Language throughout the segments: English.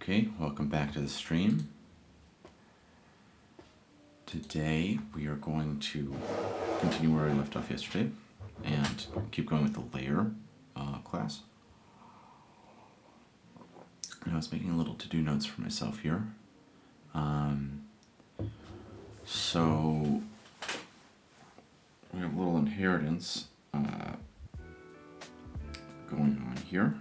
Okay, welcome back to the stream. Today we are going to continue where we left off yesterday and keep going with the layer class. And I was making a little to-do notes for myself here. So we have a little inheritance going on here.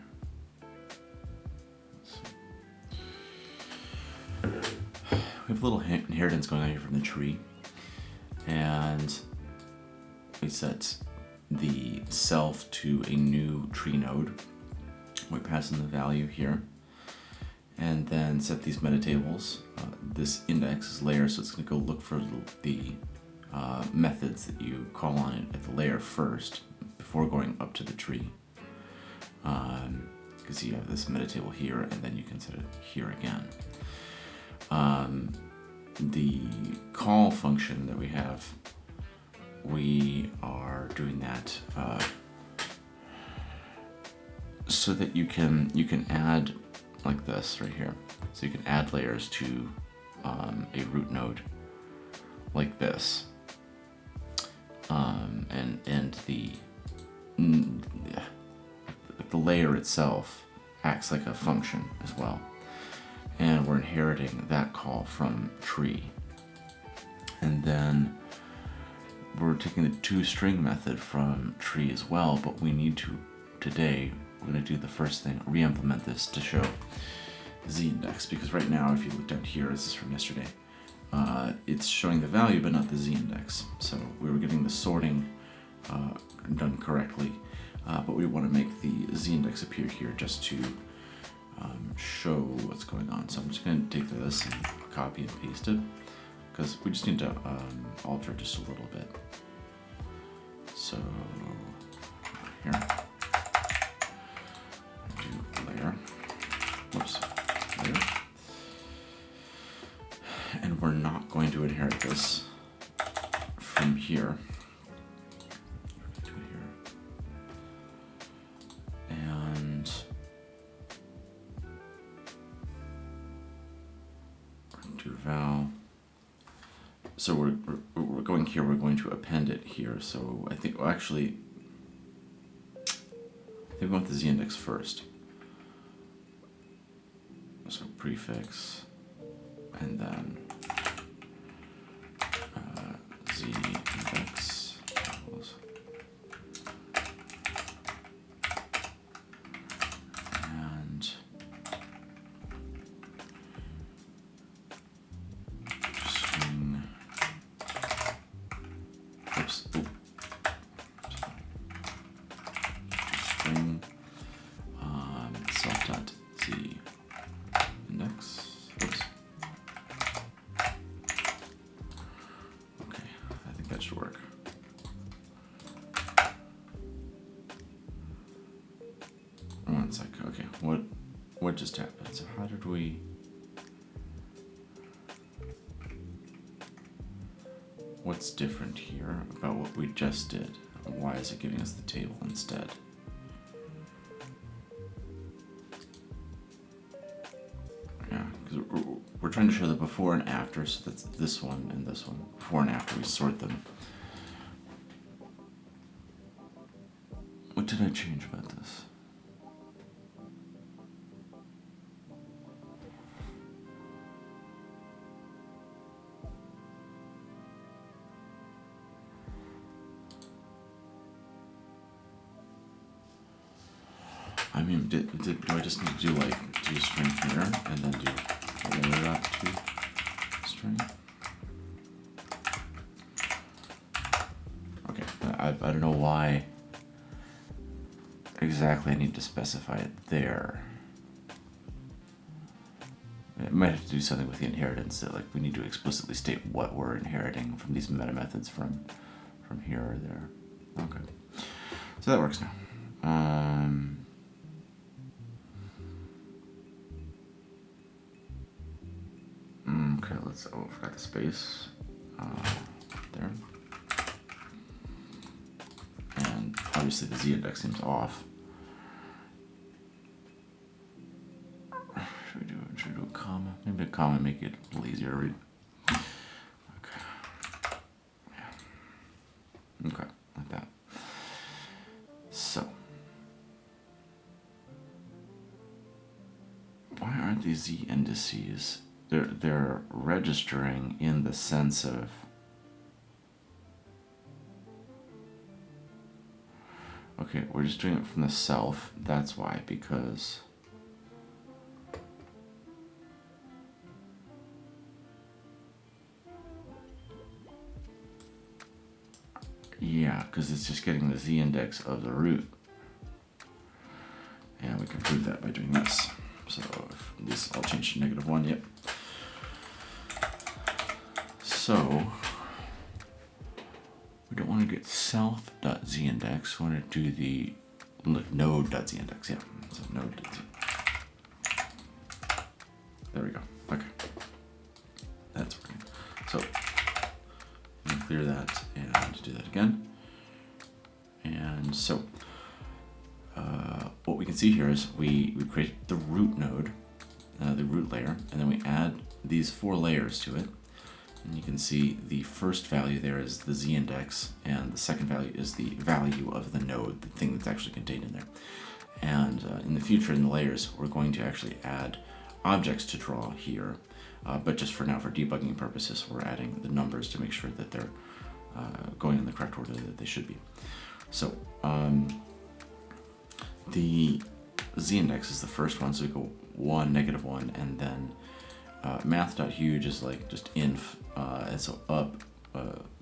We have a little inheritance going on here from the tree, and we set the self to a new tree node. We pass in the value here, and then set these metatables. This index is layer, so it's going to go look for the methods that you call on it at the layer first before going up to the tree. Because you have this metatable here, and then you can set it here again. The call function that we have, we are doing that so that you can add like this right here. So you can add layers to a root node like this, and the layer itself acts like a function as well. And we're inheriting that call from tree. And then we're taking the toString method from tree as well, but we need to, today, we're going to do the first thing, re-implement this to show z-index, because right now, if you look down here, this is from yesterday, it's showing the value but not the z-index. So we were getting the sorting done correctly, but we want to make the z-index appear here just to show what's going on. So I'm just going to take this and copy and paste it, because we just need to alter it just a little bit. So here, do layer, whoops, layer, and we're not going to inherit this from here. So we're going here, we're going to append it here. So I think, well, actually, I think we want the z-index first. So prefix, and then z-index equals, and string. Oops. Ooh. String self.z index. Oops. Okay, I think that should work. One sec. Okay, what just happened? So how did we? What's different here about what we just did? Why is it giving us the table instead? Yeah, because we're trying to show the before and after, so that's this one and this one. Before and after, we sort them. What did I change about this? I mean, do I just need to do like toString here and then do layer.toString? Okay, I don't know why exactly I need to specify it there. It might have to do something with the inheritance, that like we need to explicitly state what we're inheriting from these meta methods from here or there. Okay, so that works now. Okay, let's, oh, I forgot the space, there. And obviously the z-index seems off. Should we do maybe a comma make it a little easier to read. Okay. Yeah. Okay, like that. So, why aren't these Z indices? They're registering in the sense of okay, we're just doing it from the self. That's why, because yeah, because it's just getting the Z index of the root. And we can prove that by doing this. So if this, I'll change to -1, yep. So we don't want to get self.zindex, we want to do the node.zindex, yeah. So node.z. There we go. Okay. That's working. So let me clear that and do that again. And so what we can see here is we create the root node, the root layer, and then we add these 4 layers to it. And you can see the first value there is the Z index, and the second value is the value of the node, the thing that's actually contained in there. And in the future, in the layers, we're going to actually add objects to draw here, but just for now, for debugging purposes, we're adding the numbers to make sure that they're going in the correct order that they should be. So the Z index is the first one, so we go 1, -1, and then math.huge is like just inf, and so up,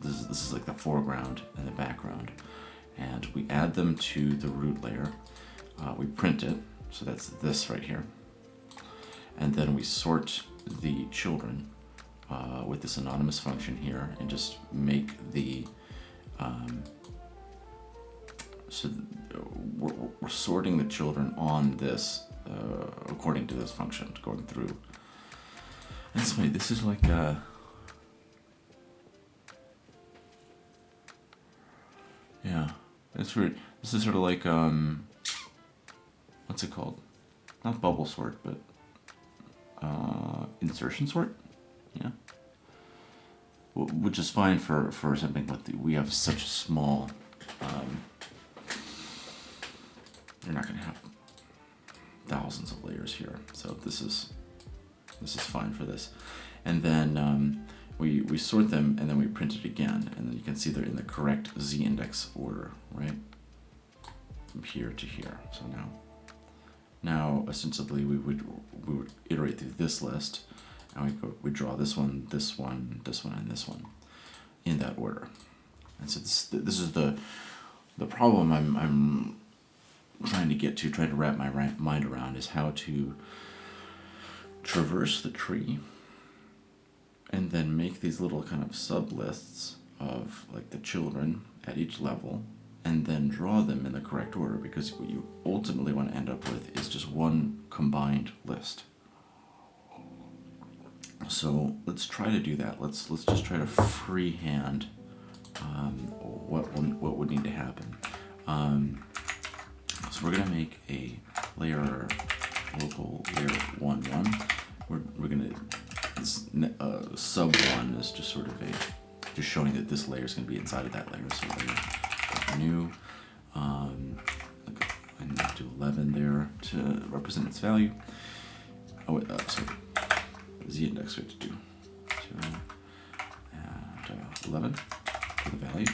this is like the foreground and the background, and we add them to the root layer, we print it, so that's this right here, and then we sort the children with this anonymous function here, and just make the so we're sorting the children on this according to this function, going through. And it's funny, this is like yeah, it's weird. This is sort of like what's it called? Not bubble sort, but insertion sort. Yeah, which is fine for something, but we have such a small. You're not going to have thousands of layers here, so this is fine for this. And then we sort them, and then we print it again, and then you can see they're in the correct Z index order, right? From here to here. So now ostensibly we would iterate through this list, and we draw this one, this one, this one, and this one in that order. And so this is the problem I'm trying to wrap my mind around, is how to traverse the tree and then make these little kind of sub lists of like the children at each level, and then draw them in the correct order, because what you ultimately want to end up with is just one combined list. So let's try to do that. Let's just try to freehand what would need to happen. So we're gonna make a layer, local layer 1.1. We're gonna sub 1 is just sort of just showing that this layer is gonna be inside of that layer. So layer new, and do 11 there to represent its value. Oh, sorry, Z index we have to do 0 and 11 for the value,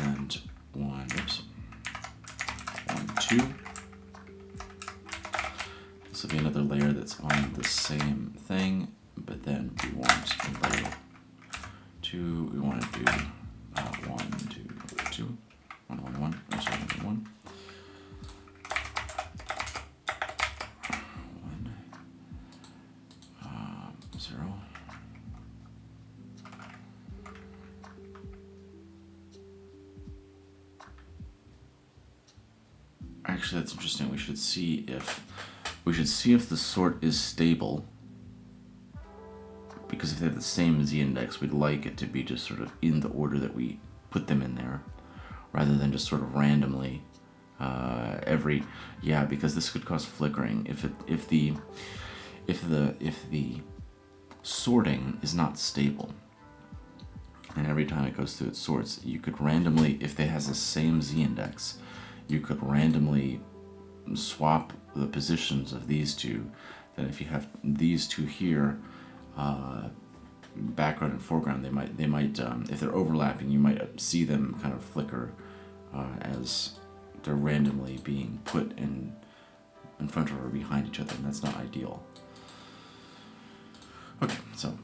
and 1, 2. This will be another layer that's on the same thing, but then we want in layer 2, we want to do 1, 2, 2, 1, 1, 1, or sorry, 1, 1. 0. Actually, that's interesting. We should see if the sort is stable, because if they have the same Z index, we'd like it to be just sort of in the order that we put them in there, rather than just sort of randomly because this could cause flickering. If if the sorting is not stable, and every time it goes through its sorts, you could randomly, if it has the same z-index, you could randomly swap the positions of these two. Then if you have these two here, background and foreground, they might if they're overlapping, you might see them kind of flicker as they're randomly being put in front of or behind each other, and that's not ideal. Okay, so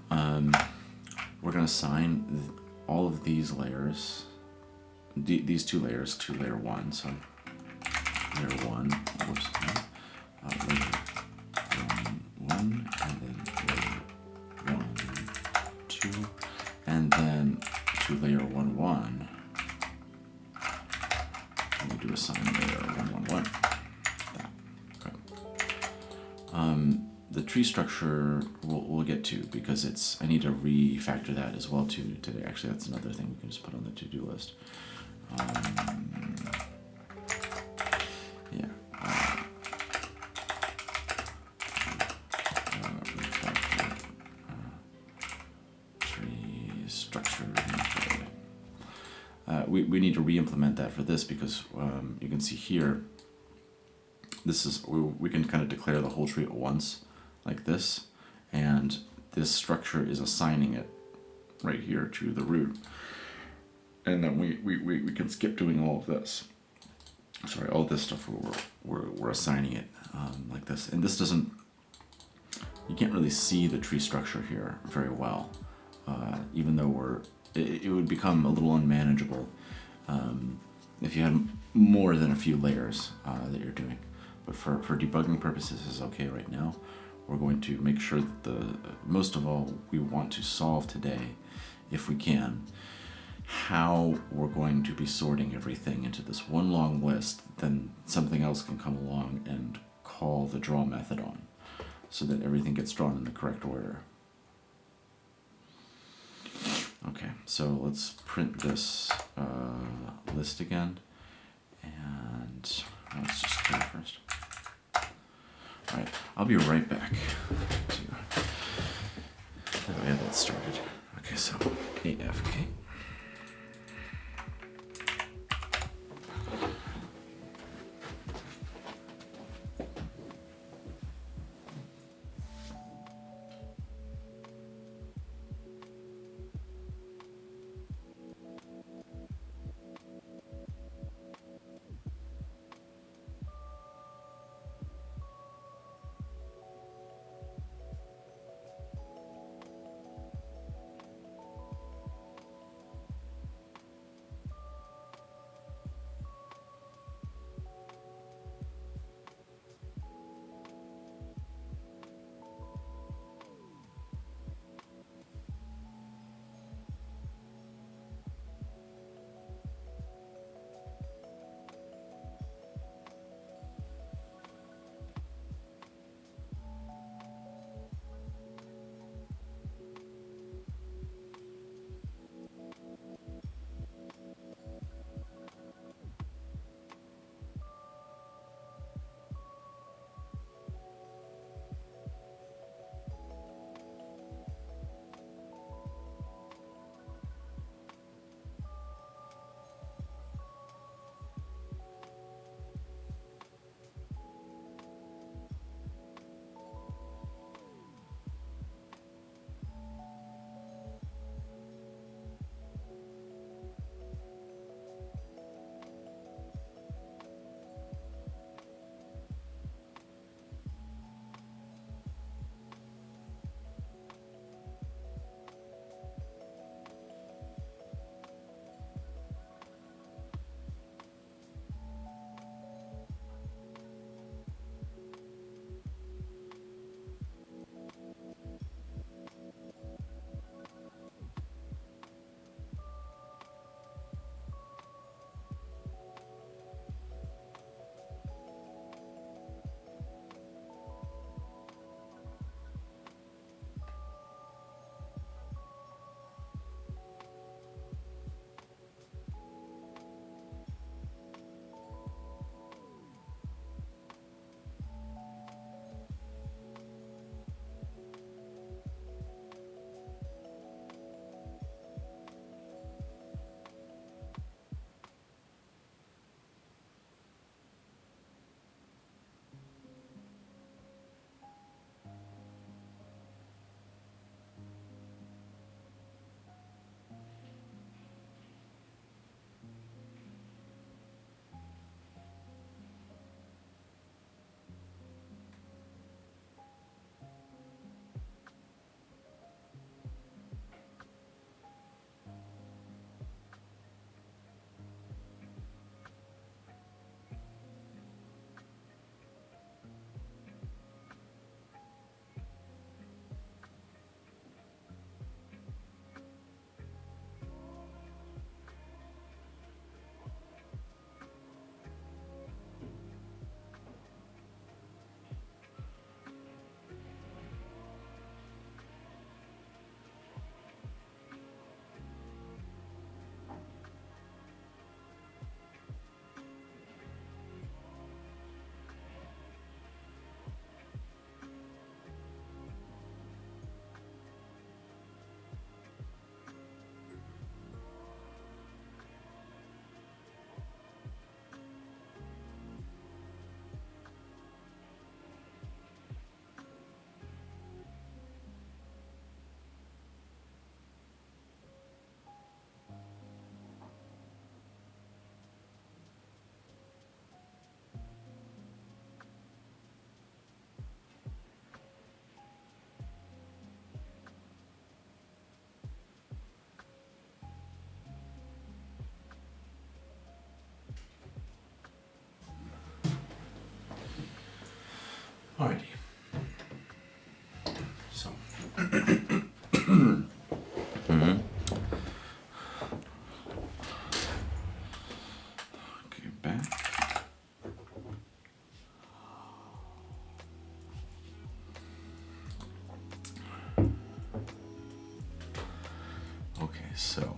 we're going to assign all of these layers, these two layers, to layer 1. So layer 1, whoops, layer 1, and then layer 1, 2, and then to layer 1, 1. And we do assign layer 1, 1, 1. The tree structure we'll get to, because I need to refactor that as well too today. Actually, that's another thing we can just put on the to-do list. Yeah. Refactor tree structure. We need to re-implement that for this, because you can see here, this is, we can kind of declare the whole tree at once, like this, and this structure is assigning it right here to the root, and then we can skip doing all of this. Sorry, all this stuff we're assigning it like this, and this doesn't. You can't really see the tree structure here very well, even though it would become a little unmanageable if you had more than a few layers that you're doing. But for debugging purposes, it's okay right now. We're going to make sure that most of all, we want to solve today, if we can, how we're going to be sorting everything into this one long list. Then something else can come along and call the draw method on, so that everything gets drawn in the correct order. Okay, so let's print this list again, and let's just clear first. All right, I'll be right back to get that started. Okay, so AFK. Alrighty. So. Okay, back. Okay, so.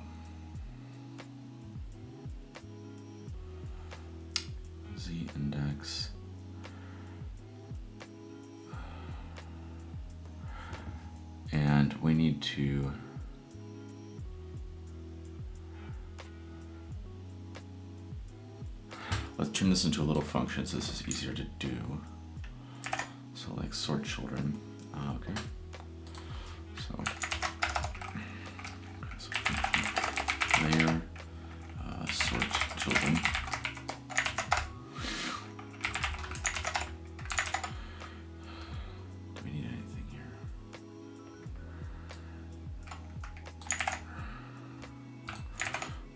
Z index. And we need to let's turn this into a little function so this is easier to do. So like sort children. Okay. So layer sort children. Do we need anything here?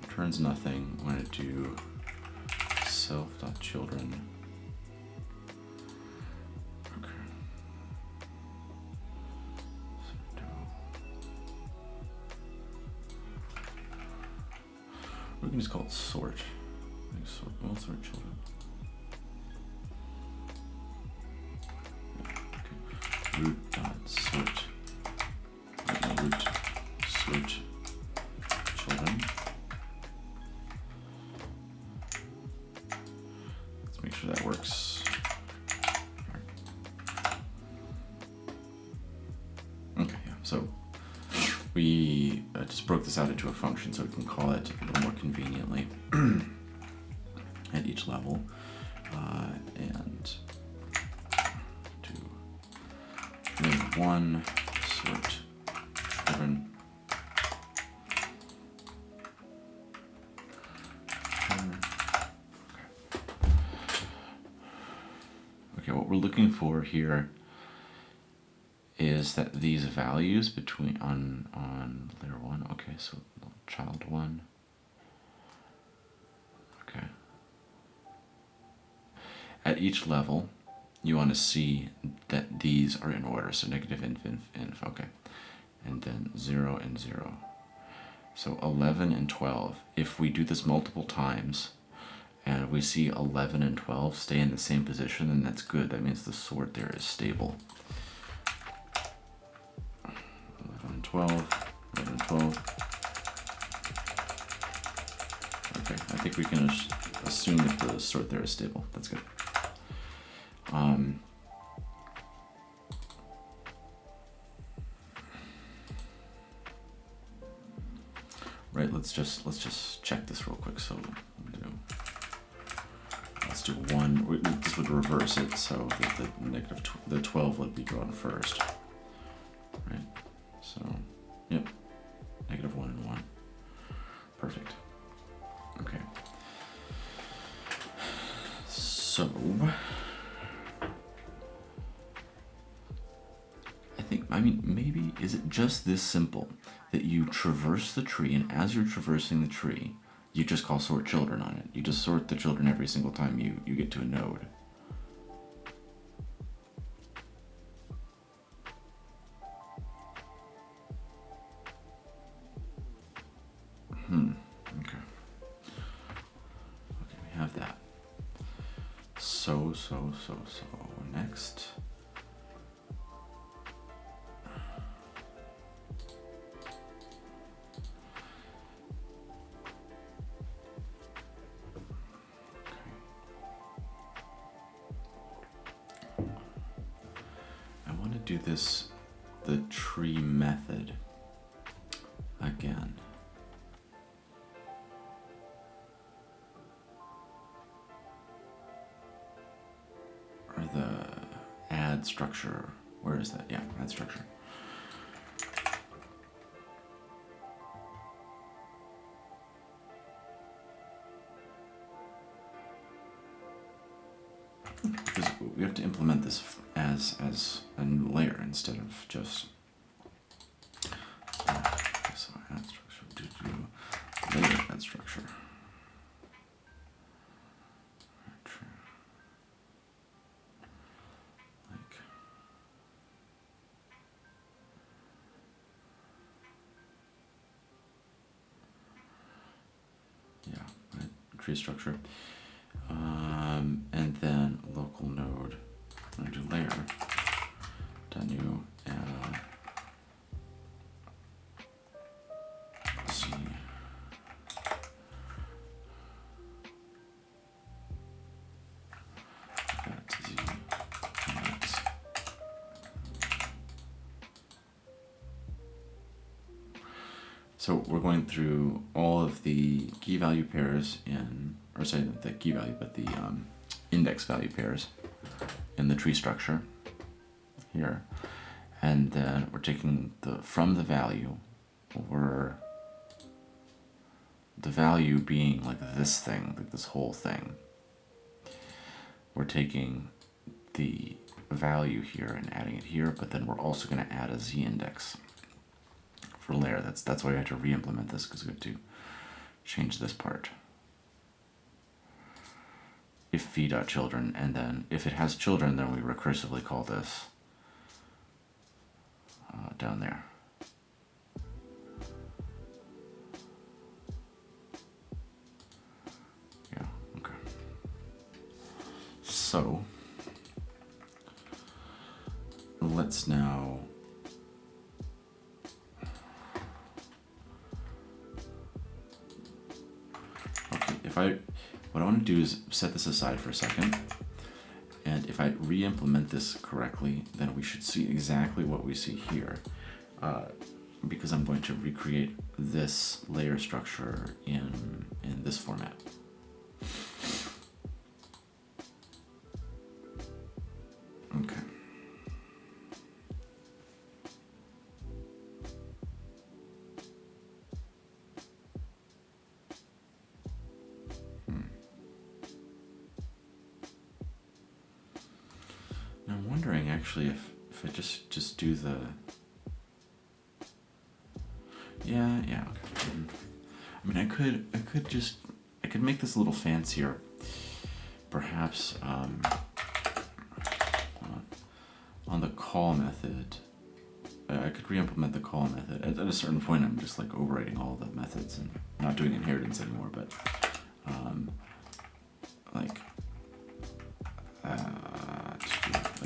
Returns nothing. I'm going to do self.children. Okay. We can just call it sort. We'll sort children. Okay. Root.sort. Root sort children. Make sure that works. Okay, yeah. So we just broke this out into a function so we can call it a little more conveniently at each level. And to make one sort children. Okay, what we're looking for here is that these values between on layer 1, okay, so child 1, okay. At each level, you want to see that these are in order, so negative inf, okay, and then 0 and 0. So 11 and 12. If we do this multiple times, and we see 11 and 12 stay in the same position, then that's good. That means the sort there is stable. 11 and 12, 11 and 12. Okay, I think we can assume that the sort there is stable. That's good. Right, let's just check this real quick. So let's do 1. This would reverse it, so that the 12 would be drawn first. Right. So, yep. -1 and 1. Perfect. Okay. So I mean, maybe, is it just this simple that you traverse the tree, and as you're traversing the tree, you just call sort children on it. You just sort the children every single time you get to a node. Okay. Okay, we have that. So, next. Do this, the tree method again. Or the add structure, where is that? Yeah, add structure. Because we have to implement this as a new layer instead of just so add structure to do layer add structure. Like tree structure. And then local node, I'm going to do layer.new and Z. So we're going through all of the key value pairs in, or sorry, not the key value, but the index value pairs in the tree structure here. And then we're taking from the value, the value being like this thing, like this whole thing. We're taking the value here and adding it here, but then we're also going to add a z index for layer. That's why I had to re-implement this, because we have to change this part. If v.children, and then if it has children, then we recursively call this down there. Yeah, okay. So let's now what I want to do is set this aside for a second, and if I re-implement this correctly, then we should see exactly what we see here, because I'm going to recreate this layer structure in this format. Okay. Actually, if I just do the yeah okay. I mean, I could make this a little fancier, perhaps on the call method. I could re-implement the call method at a certain point. I'm just like overwriting all the methods and not doing inheritance anymore, but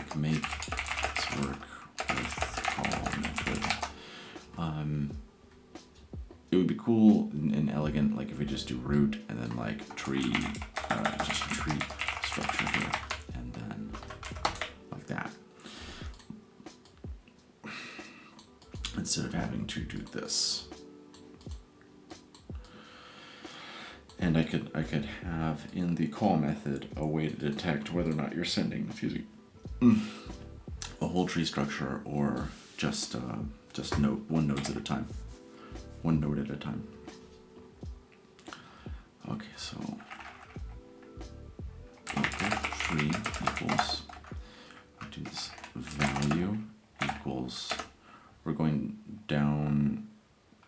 to make this work with call method. It would be cool and elegant, like if we just do root and then like tree, just a tree structure here, and then like that, instead of having to do this. And I could have in the call method a way to detect whether or not you're sending, a whole tree structure or just one node at a time. Okay, so local tree equals, do this value equals, we're going down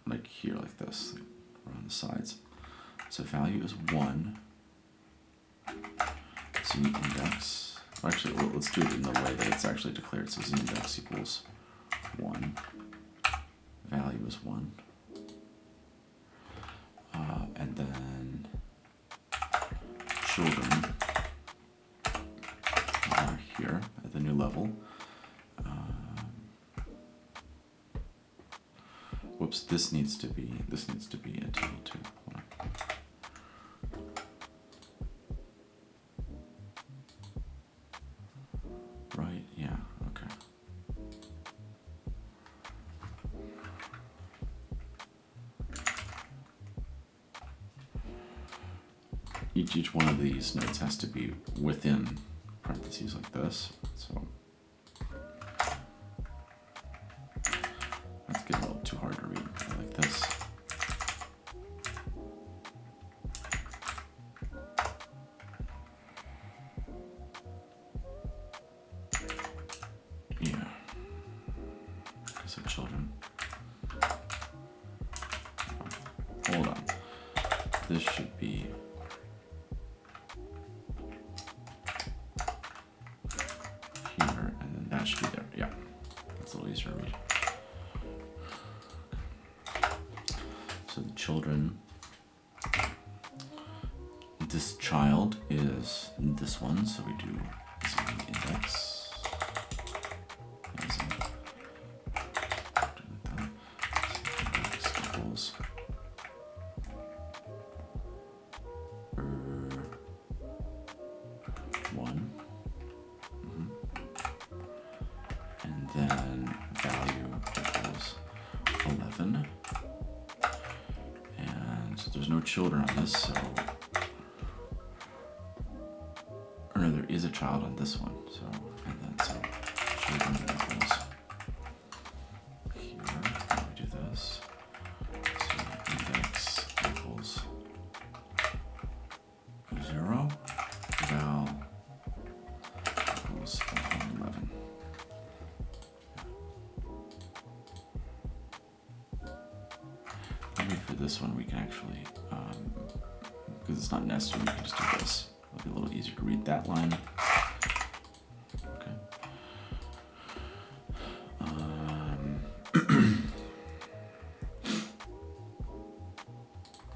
like here, like this, like around the sides. So value is 1. Z index. Actually, let's do it in the way that it's actually declared. So Z index equals 1. Value is 1. And then children are here at the new level. Whoops, this needs to be a table too. Right, yeah, okay. Each one of these nodes has to be within parentheses like this, so that's getting a little too hard to read. I like this. Yeah. So children. Hold on. This should be here, and then that should be there. Yeah. That's a little easier to read. So the children this child is this one, so we do z index. Index equals 1. And then value equals 11. And there's no children on this, so, or no, there is a child on this one, so, and then so children equals here, and we do this, so index equals 0, val equals 11. Maybe for this one we can actually, because it's not nested, we can just do this. It'll be a little easier to read that line. Okay.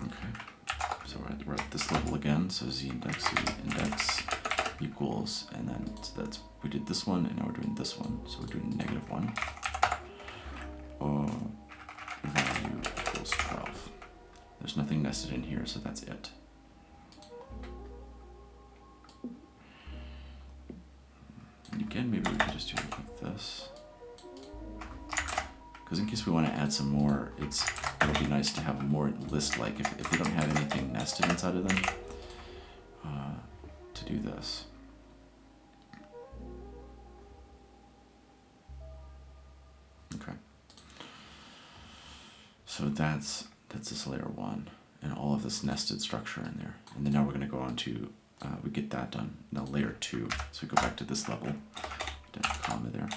Okay. So we're at this level again. So z index equals, and then so that's, we did this one, and now we're doing this one. So we're doing -1. Value equals 12. There's nothing nested in here, so that's it. And again, maybe we could just do it like this. Because in case we want to add some more, it'll be nice to have more list-like if we don't have anything nested inside of them, to do this. Okay. So that's this layer 1 and all of this nested structure in there. And then now we're going to go on to, we get that done. Now layer 2. So we go back to this level, comma there.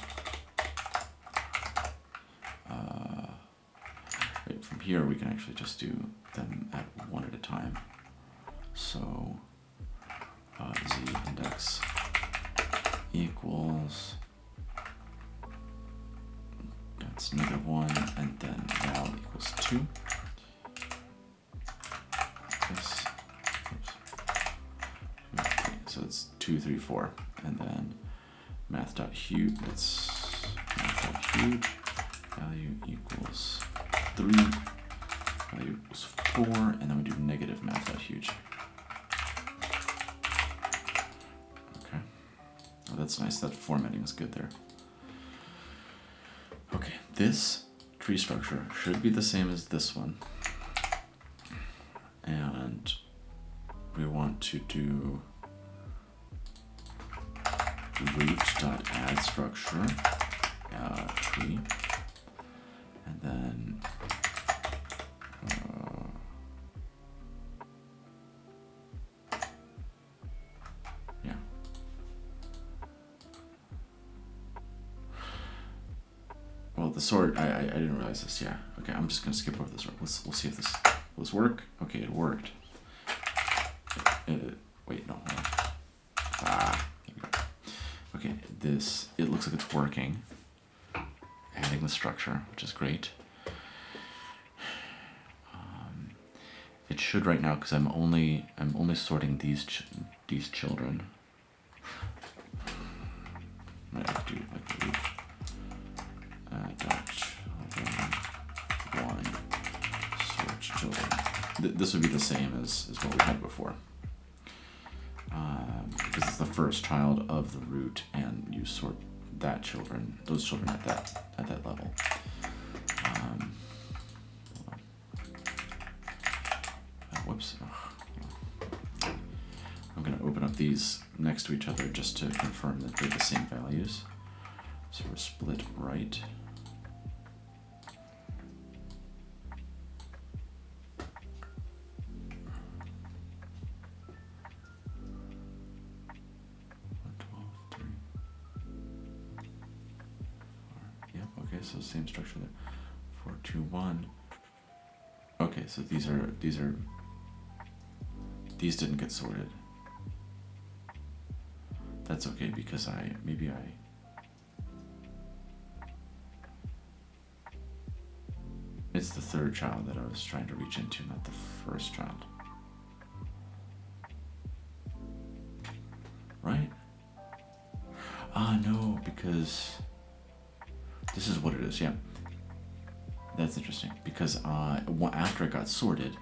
Right, from here we can actually just do them at one at a time. So z index equals, that's -1, and then val equals 2. This, okay, so it's 2, 3, 4, and then math.huge, that's math.huge, value equals 3, value equals 4, and then we do negative math.huge. Okay, oh, that's nice. That formatting is good there. Okay, this tree structure should be the same as this one. And we want to do root.add structure tree, and then yeah. Well, the sort, I didn't realize this. Yeah. Okay, I'm just gonna skip over this. We'll see if this will this work. Okay, it worked. Wait, no. Hold on. Here we go. Okay, this, it looks like it's working. Adding the structure, which is great. It should right now, because I'm only sorting these children. I have to do like root dot children 1 sort children. This would be the same as what we had before. Because it's the first child of the root, and you sort those children at that level. Whoops. I'm going to open up these next to each other just to confirm that they're the same values. So we're split right. So same structure there. 4, 2, 1. Okay, so these didn't get sorted. That's okay, because it's the third child that I was trying to reach into, not the first child. No, because this is what it is, yeah. That's interesting, because after it got sorted,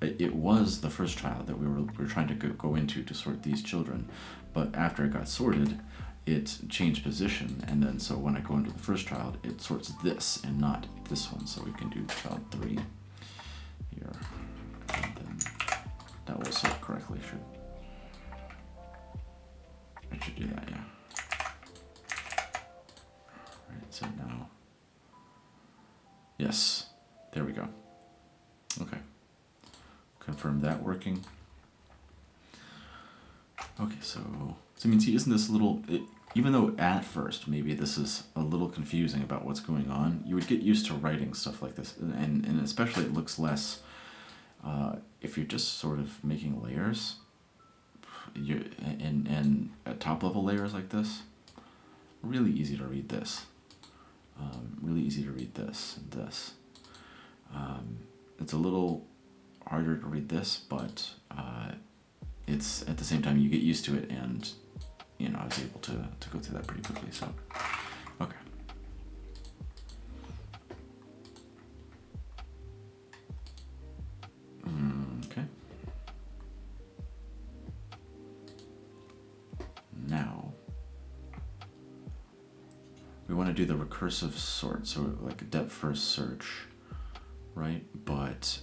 it was the first child that we were trying to go into to sort these children, but after it got sorted, it changed position, and then so when I go into the first child, it sorts this and not this one, so we can do child 3 here, and then that will sort correctly, it should do that, yeah. Alright, so now, yes, there we go. Okay, confirm that working. Okay, so I mean, see, isn't this a little, even though at first maybe this is a little confusing about what's going on, you would get used to writing stuff like this, and especially it looks less, if you're just sort of making layers, and at top level layers like this, really easy to read this. Really easy to read this and this. It's a little harder to read this, but it's at the same time you get used to it, and you know, I was able to go through that pretty quickly. So, okay. Okay. Now we want to do the recursive sort, so like a depth first search, right? But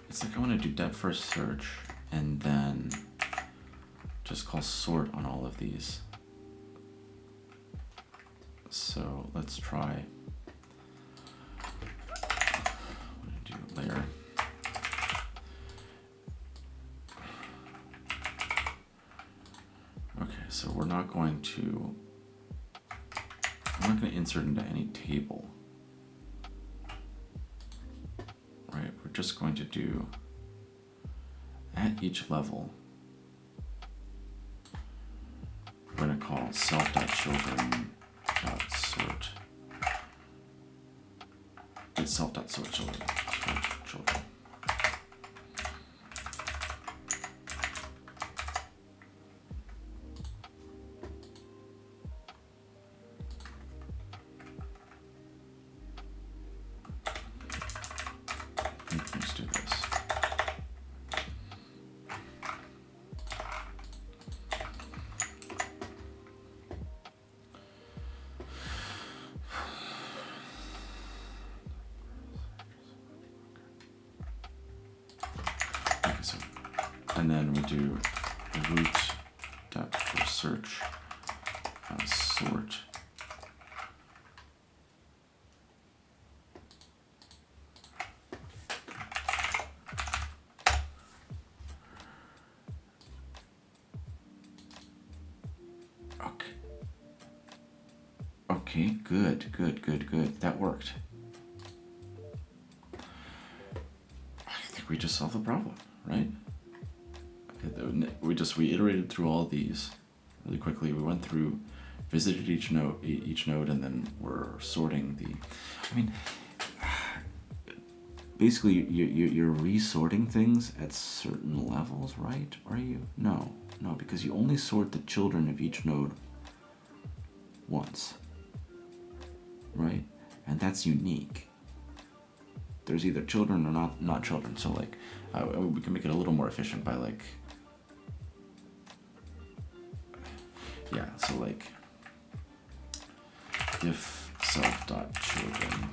it's like I want to do depth first search and then just call sort on all of these. So let's try. I'm going to do layer. Okay, so we're not going to insert into any table. Right, we're just going to do at each level. We're going to call self.children.sort. It's self.sort children. Let's do this. Okay, so, and then we do root depth for search sort. Okay, good. That worked. I think we just solved the problem, right? We iterated through all these really quickly. We went through, visited each node, and then we're sorting the. I mean, basically, you're resorting things at certain levels, right? Are you? No, because you only sort the children of each node once. Right? And that's unique. There's either children or not children. So like, we can make it a little more efficient by like, yeah. So like, if self.children.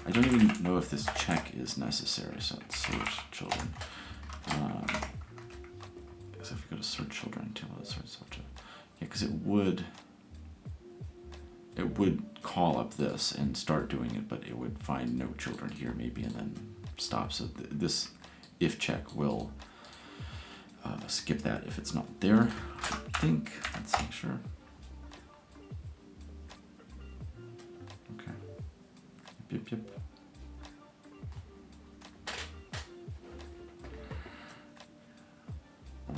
I don't even know if this check is necessary. So let's sort children. So if you go to search children, let's search children. Yeah, because it would call up this and start doing it, but it would find no children here maybe and then stop. So this if check will skip that if it's not there. I think. Let's make sure. Okay. Yep.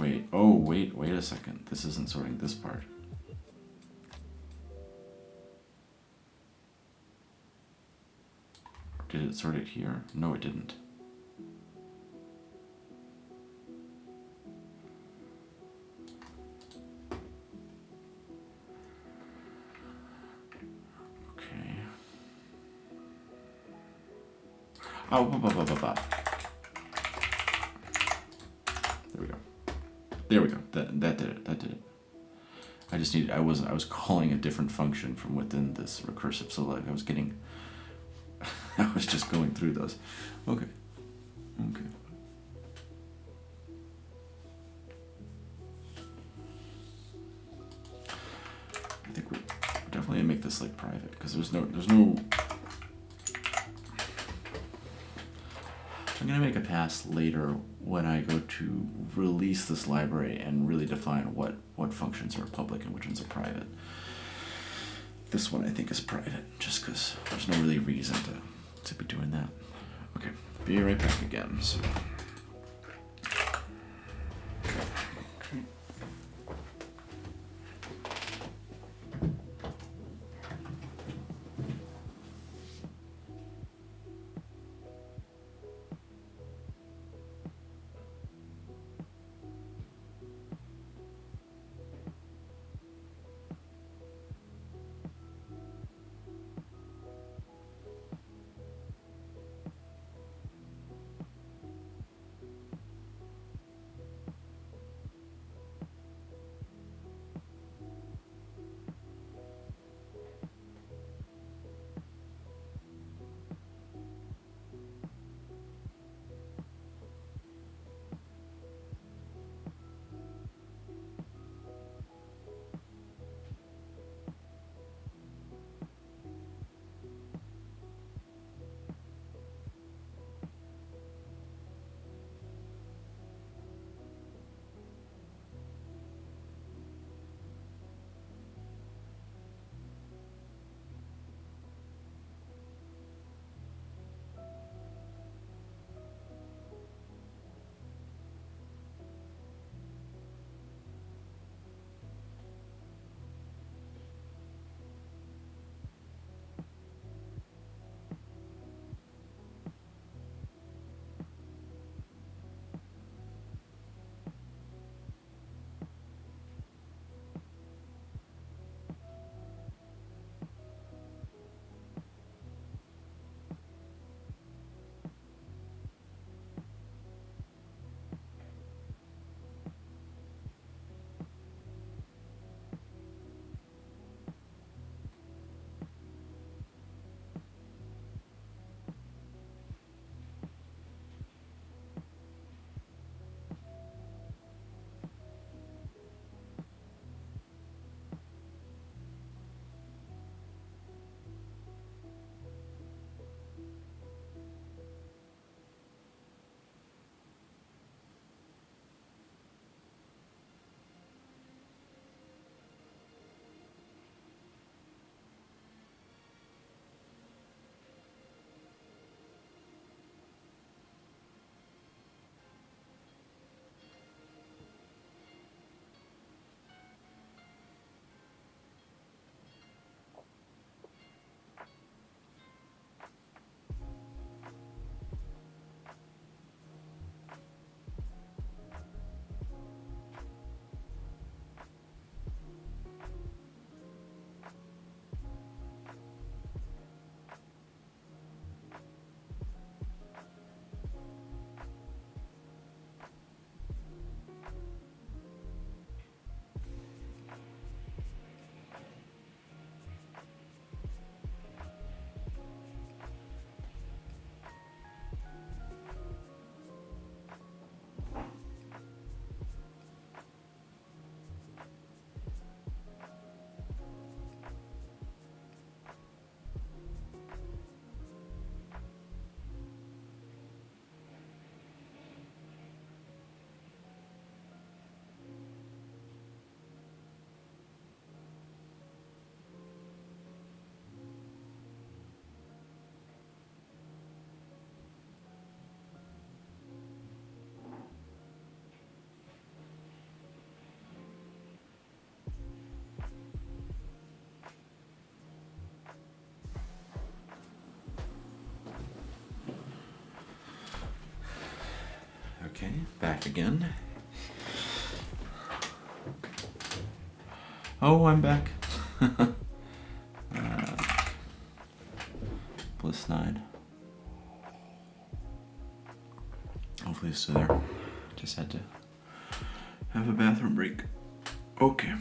Wait, oh, wait a second. This isn't sorting this part. Did it sort it here? No, it didn't. Okay. Oh, there we go. There we go. That did it. That did it. I just needed. I was calling a different function from within this recursive. So like I was getting. I was just going through those. Okay. Okay. I think we're definitely gonna make this like private because there's no. I'm gonna make a pass later when I go to release this library and really define what functions are public and which ones are private. This one I think is private, just because there's no really reason to be doing that. Okay, be right back again. So. Okay, back again. Oh, I'm back. Bliss9. Hopefully it's still there. Just had to have a bathroom break. Okay.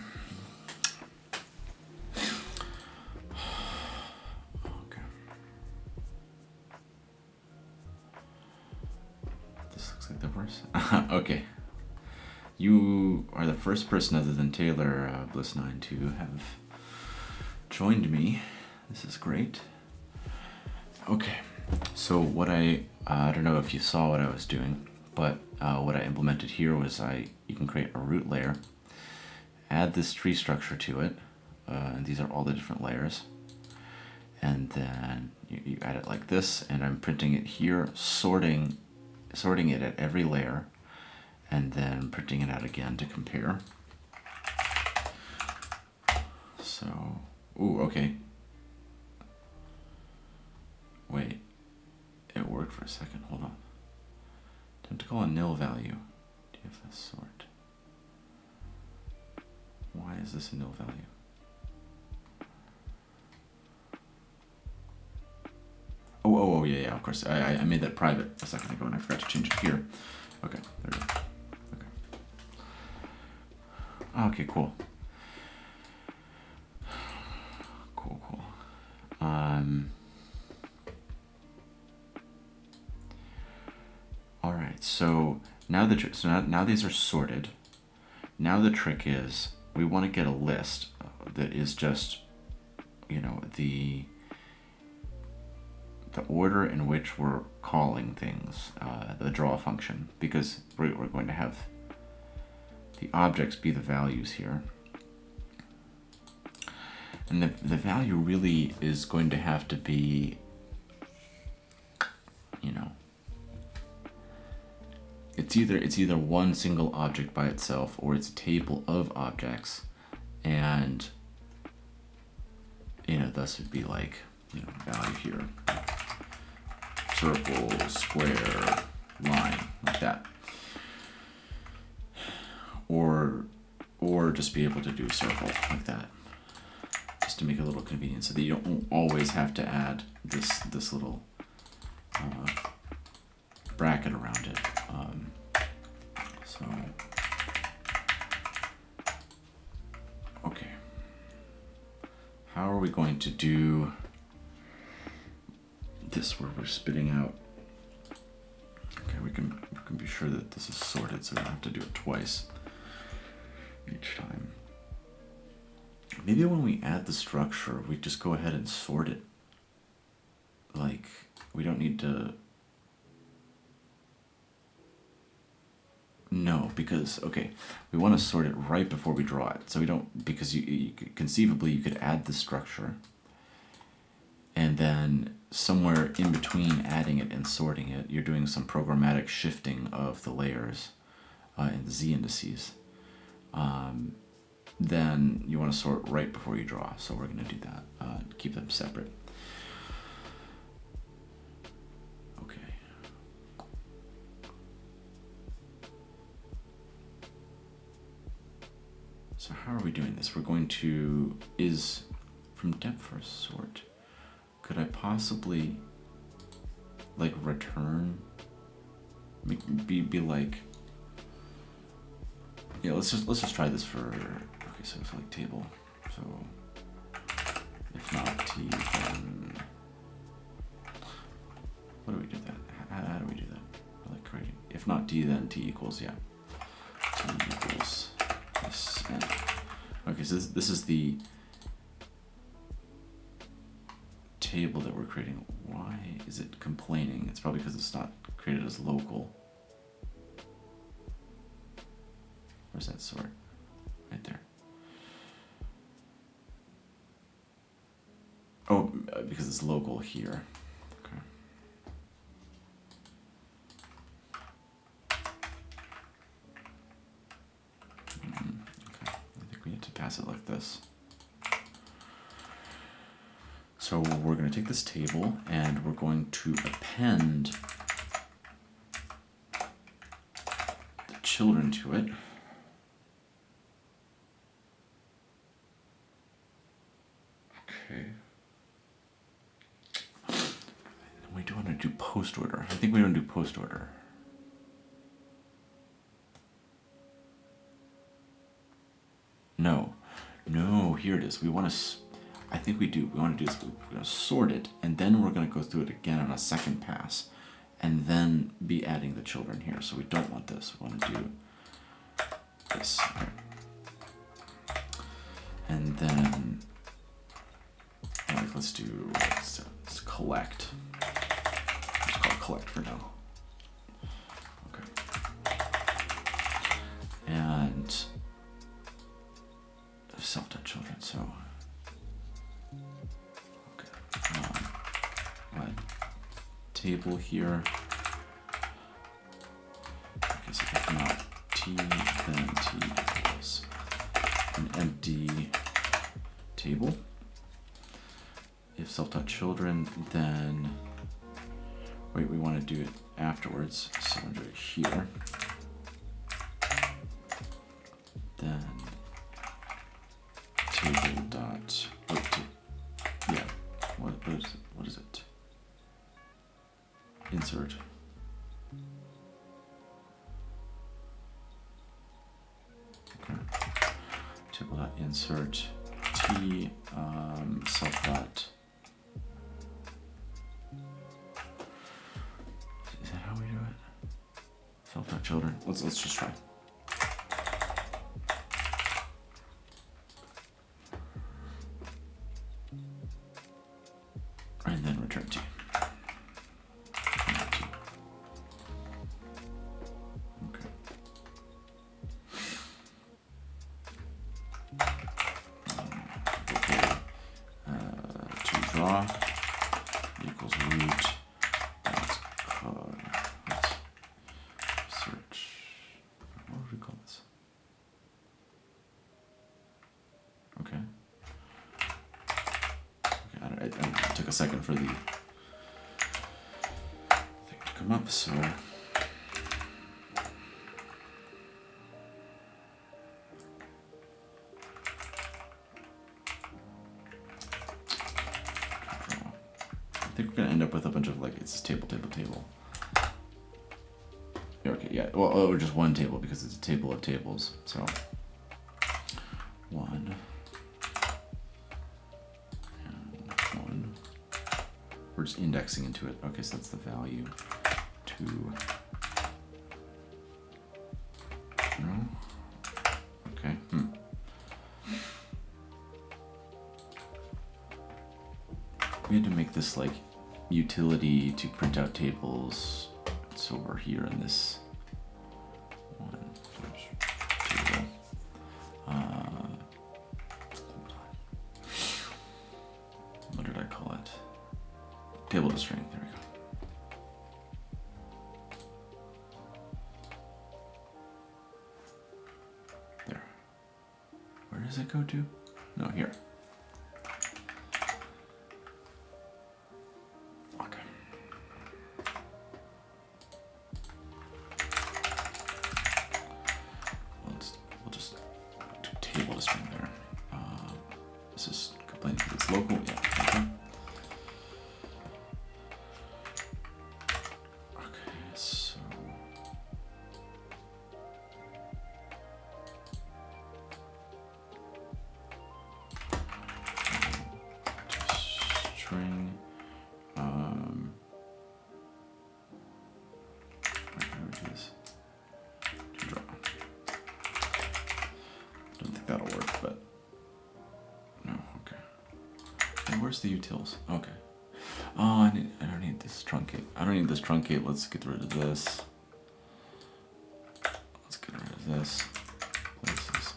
Okay. This looks like the worst. Okay. You are the first person other than Taylor, Bliss9, to have joined me. This is great. Okay, so what I don't know if you saw what I was doing, but what I implemented here was you can create a root layer, add this tree structure to it, and these are all the different layers, and then you add it like this, and I'm printing it here, sorting it at every layer, and then printing it out again to compare. So, ooh, okay. Wait, it worked for a second, hold on. Time to call a nil value. DFS sort. Why is this a nil value? Oh, yeah, of course. I made that private a second ago and I forgot to change it here. Okay, there we go. Okay, cool. Cool. All right. So now now these are sorted. Now the trick is we want to get a list that is just, the order in which we're calling things, the draw function, because we're going to have the objects be the values here. And the value really is going to have to be, it's either one single object by itself or it's a table of objects, and thus would be like value here, circle, square, line, like that. Or just be able to do a circle like that, just to make it a little convenient, so that you don't always have to add this little bracket around it. So okay, how are we going to do this where we're spitting out? Okay, we can be sure that this is sorted, so we don't have to do it twice each time. Maybe when we add the structure, we just go ahead and sort it. Like, we don't need to... No, because, okay, we want to sort it right before we draw it. So we don't, because conceivably you could add the structure, and then somewhere in between adding it and sorting it, you're doing some programmatic shifting of the layers in the Z indices. Then you want to sort right before you draw. So we're going to do that, keep them separate. Okay. So how are we doing this? We're going to, is from depth first sort, could I possibly like return, be like, yeah, let's just try this for, okay, so it's like table, so if not t, then, what do we do that? How do we do that? I like creating, if not t, then t equals, yeah, t equals this, and, okay, so this is the table that we're creating. Why is it complaining? It's probably because it's not created as local. Where's that sort? Right there. Oh, because it's local here. Okay. Okay. I think we need to pass it like this. So we're going to take this table and we're going to append children to it. Okay. We do want to do post order. I think we don't do post order. No, here it is. We want to, I think we do. We want to do this. We're going to sort it, and then we're going to go through it again on a second pass, and then be adding the children here. So we don't want this. We want to do this. Okay. And then, like, let's collect. Let's call it collect for now. Okay. And self-taught children, so okay. What table here? Okay, so if not T, then T equals an empty table. If self-taught children, then wait, we want to do it afterwards, so we'll do it here. Then table dot, yeah, what is it? Insert. Okay. Table dot insert T self dot. Is that how we do it? Self dot children. Let's just try. And then return T. Okay. To draw equals root. Let's search. What would we call this? Okay. It took a second for the thing to come up, so I think we're gonna end up with a bunch of, like, it's just table. Okay, yeah, well, or just one table because it's a table of tables, so one. We're just indexing into it. Okay, so that's the value. 2. No. Okay. We had to make this, like, utility to print out tables. It's over here in this one. Table. What did I call it? Table to string, there we go. There. Where does it go to? No, here. Okay. We'll just do table to string there. This is complaining because it's local, yeah. Okay. Where's the utils? Okay. Oh, I don't need this truncate. I don't need this truncate. Let's get rid of this. Let's get rid of this. Places.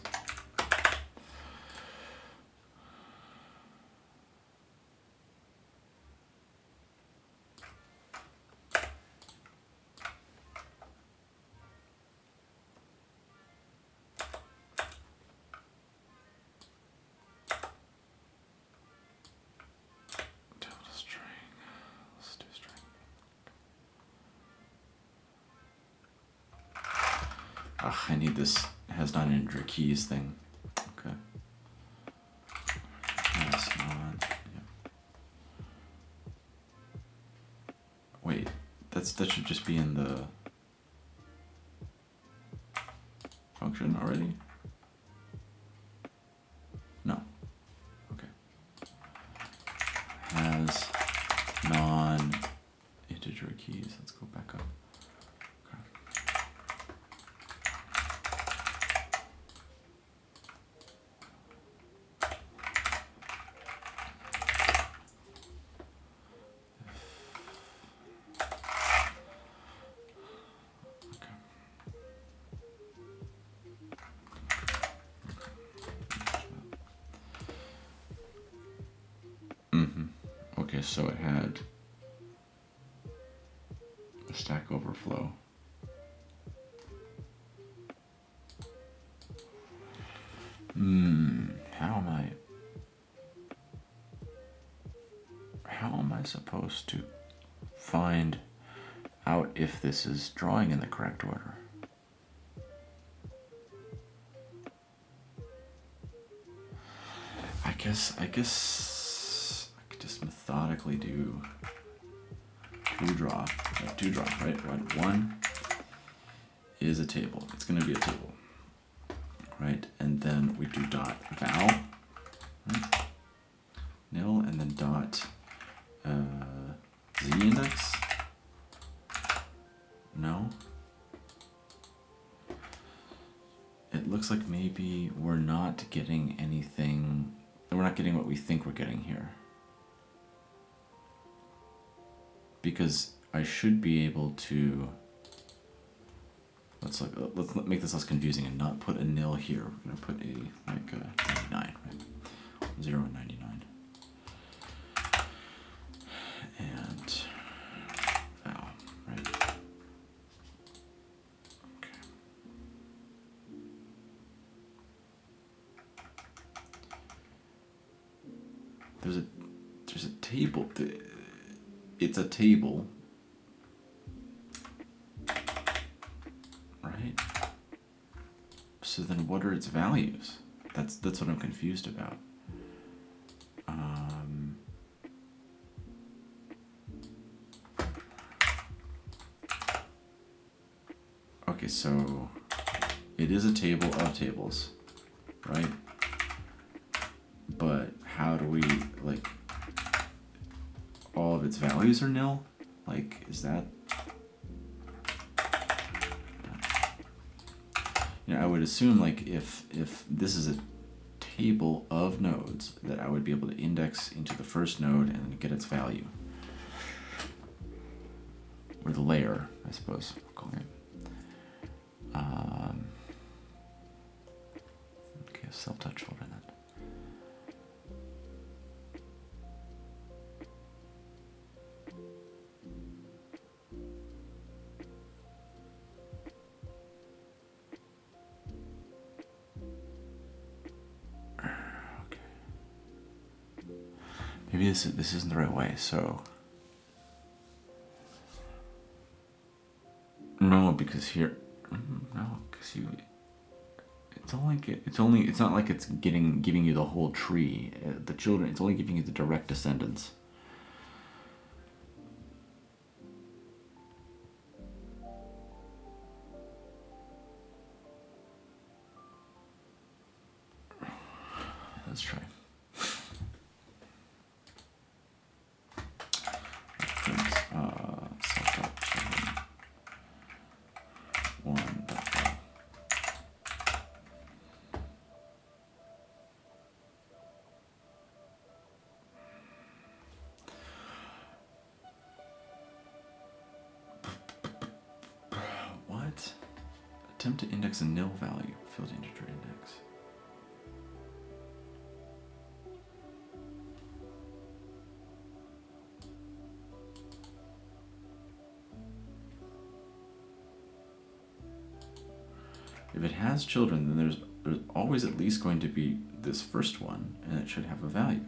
Ugh, I need this has non-integer keys thing. Okay. Has non. Yeah. Wait, that should just be in the function already? No. Okay. Has non-integer keys. Let's go back up. Okay, so it had a Stack Overflow. How am I supposed to find out if this is drawing in the correct order? I guess I could just methodically do two draw, right? One is a table. It's going to be a table, right? And then we do dot val, right? Nil, and then dot z index. No. It looks like maybe we're not getting anything. We're not getting what we think we're getting here. Because I should be able to. Let's make this less confusing and not put a nil here. We're gonna put a 99, right? 0 and 99. And val, right? Okay. There's a table. It's a table, right? So then, what are its values? That's what I'm confused about. Okay, so it is a table of tables, right? But how do we, like, all of its values are nil? Like, is that... You know, I would assume, like, if this is a table of nodes, that I would be able to index into the first node and then get its value. Or the layer, I suppose we're calling it. Okay, self-touch folder then. Okay. Maybe this isn't the right way, so... No, because here... No, because you... It's not like it's giving you the whole tree. The children, it's only giving you the direct descendants. Let's try. What? Attempt to index a nil value. Field integer index. If it has children, then there's always at least going to be this first one, and it should have a value.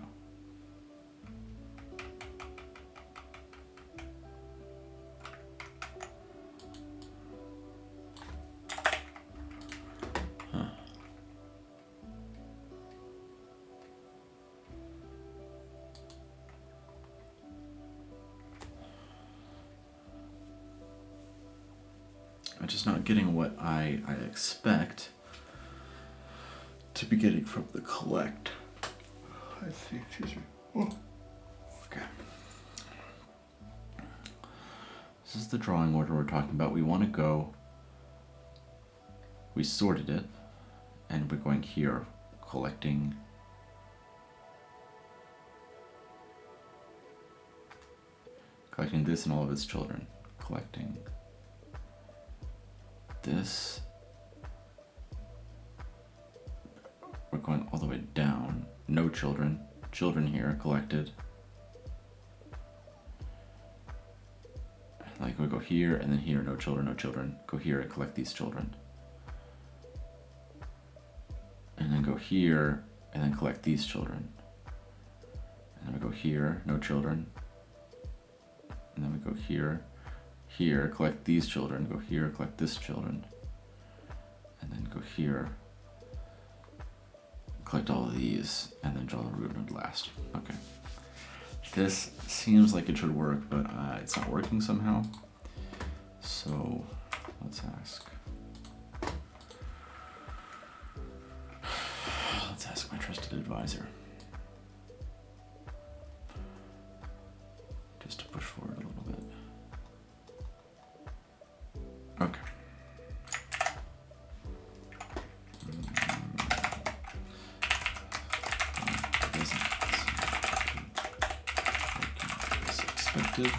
I'm just not getting what I expect to be getting from the collect. I see, excuse me. Oh. Okay. This is the drawing order we're talking about. We want to go, we sorted it, and we're going here, collecting this and all of its children. Collecting this. We're going all the way down. No children. Children here collected. Like we go here and then here, no children, no children. Go here and collect these children. And then go here and then collect these children. And then we go here, no children. And then we go here, collect these children, go here, collect this children. And then go here, collect all of these, and then draw the root node last. Okay. This seems like it should work, but it's not working somehow. So let's ask. Let's ask my trusted advisor. Just to push forward a little bit. Okay. Expected.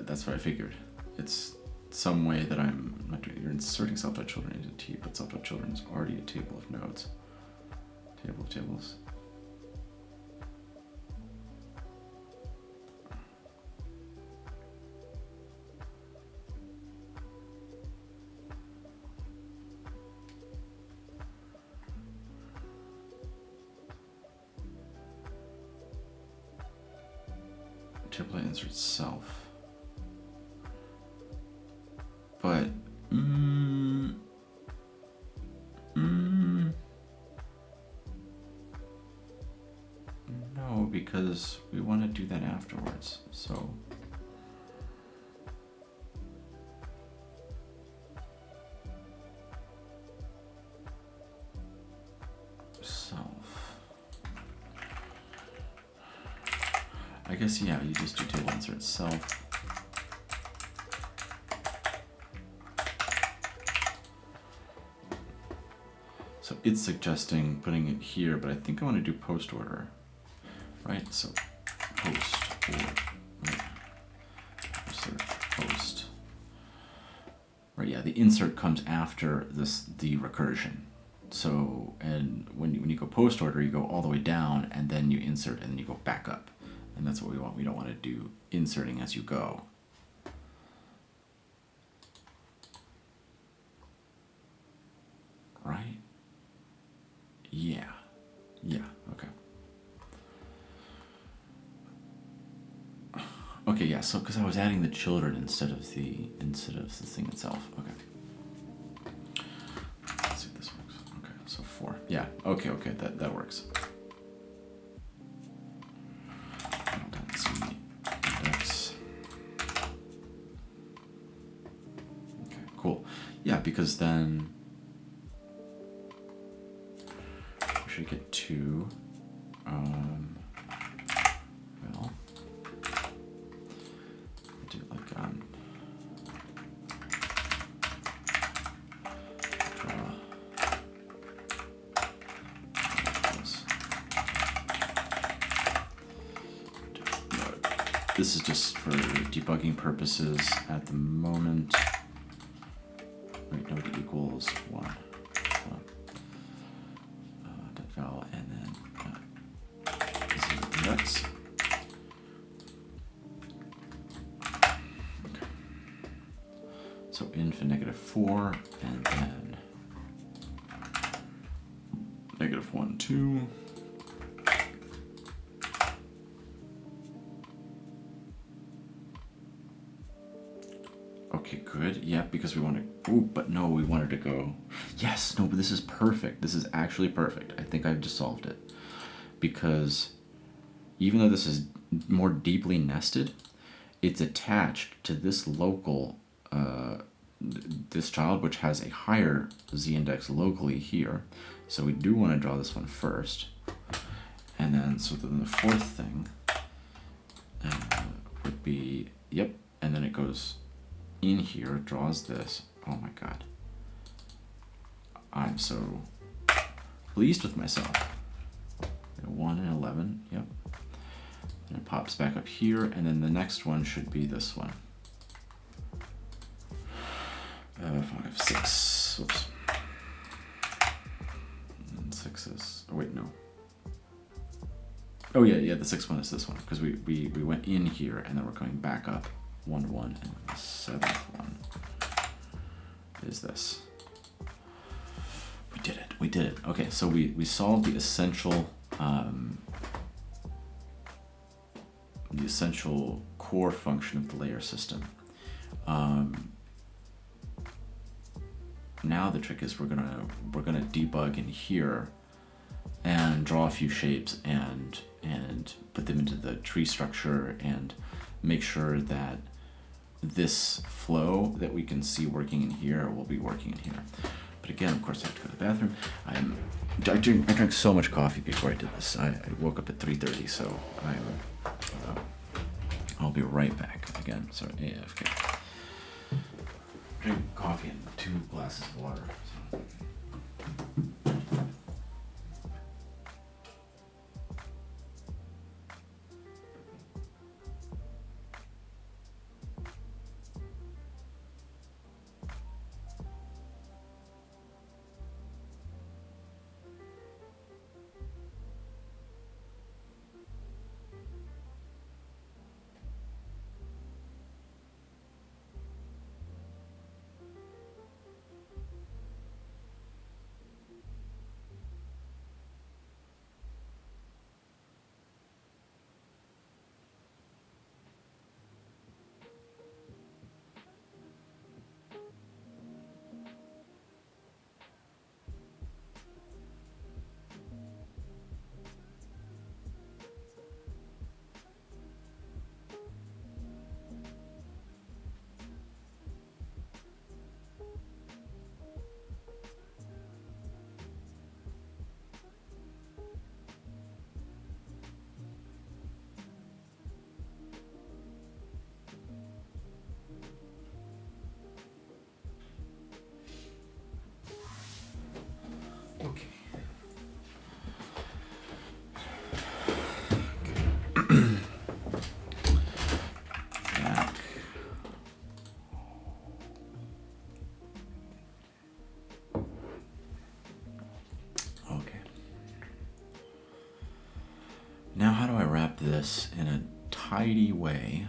That's what I figured. It's some way that I'm not doing. You're inserting self.children into T, but self.children is already a table of nodes. Table of tables. Table insert self. But, no, because we want to do that afterwards, so. Self. I guess, yeah, you just do table insert self. So it's suggesting putting it here, but I think I want to do post order, right? So post or insert post, right? Yeah, the insert comes after the recursion. So and when you go post order, you go all the way down, and then you insert, and then you go back up, and that's what we want. We don't want to do inserting as you go. Right? Yeah, okay. Okay, yeah, so because I was adding the children instead of the thing itself. Okay. Let's see if this works. Okay, so 4. Yeah, okay, that works. Let's see. Index. Okay, cool. Yeah, because then should get 2. Well, do it like draw. This is just for debugging purposes at the moment. Right, node equals 1. Val, and then this is index. Okay. So in for -4, and then -1, 2. Okay, good. Yeah, because we want to. Ooh, but no, we wanted to go. Yes, no, but this is perfect. This is actually perfect. I think I've just solved it. Because even though this is more deeply nested, it's attached to this local, this child, which has a higher z-index locally here. So we do want to draw this one first. And then, so then the fourth thing would be, yep, and then it goes in here, draws this. Oh my god. I'm so pleased with myself. 1 and 11, yep. And it pops back up here, and then the next one should be this one. 5, 6, whoops. And 6 is, oh wait, no. Oh yeah, the 6th one is this one, because we went in here, and then we're going back up 1 to 1, and the 7th one is this. We did it. Okay, so we solved the essential core function of the layer system. Now the trick is we're gonna debug in here and draw a few shapes and put them into the tree structure and make sure that this flow that we can see working in here will be working in here. But again, of course, I have to go to the bathroom. I drank so much coffee before I did this. I woke up at 3:30, so I'll be right back. Again, sorry, AFK. Drink coffee and 2 glasses of water. So. Okay. Back. Okay. Now how do I wrap this in a tidy way?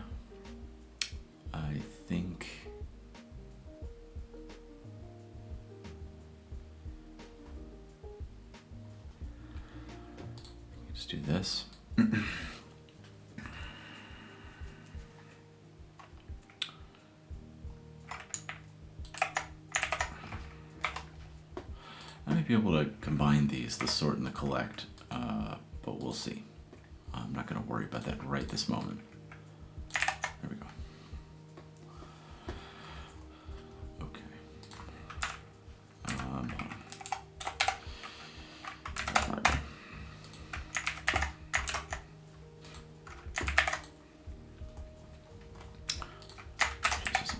I think let's do this. I might be able to combine these, the sort and the collect, but we'll see. I'm not going to worry about that right this moment. There we go.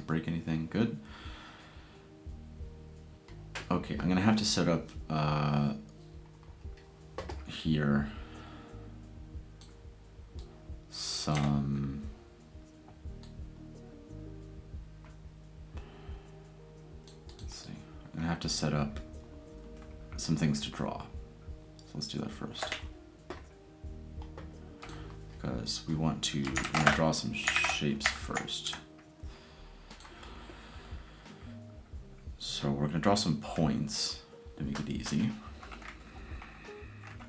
Break anything. Good. Okay, I'm gonna have to set up here some let's see. I'm gonna have to set up some things to draw. So let's do that first. Because we want to draw some shapes first. So we're going to draw some points to make it easy.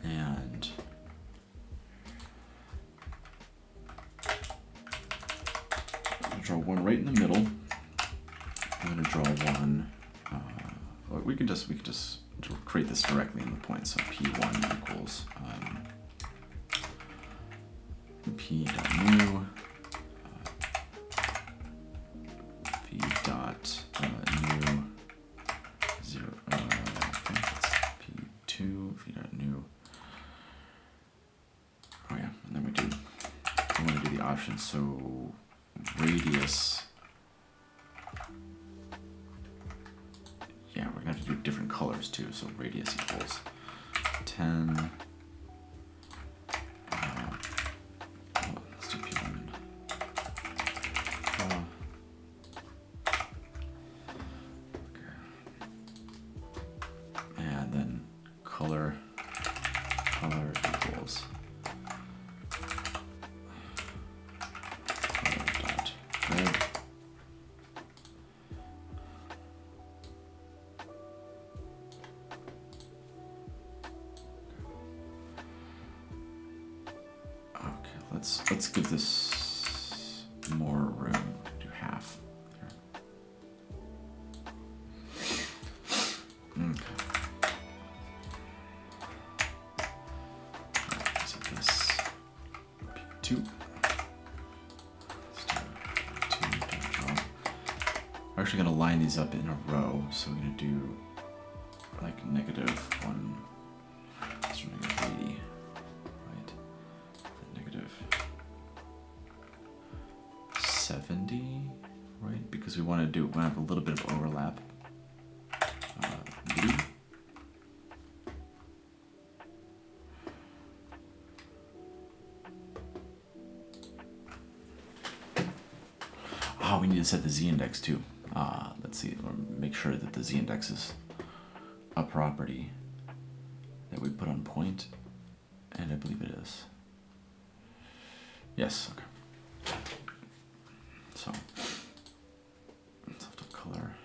And I'm going to draw one right in the middle. I'm going to draw one. We could just create this directly in the point. So p1 equals p.new v dot new 0. Okay, that's p2 v dot new. Oh yeah, and then we want to do the options. So radius. Yeah, we're gonna have to do different colors too. So radius equals 10. Let's do p1. And then color equals color dot red. Let's give this more room. Do half. Okay. So this P2. Let's do 2 draw. We're actually going to line these up in a row, so we're going to do like -1. Let's do -80. Right. Negative 70, right? Because we want to have a little bit of overlap. Blue. Oh, we need to set the z-index too. Let's see, or make sure that the z-index is a property that we put on point, and I believe it is. Yes, okay. So, let's have to color.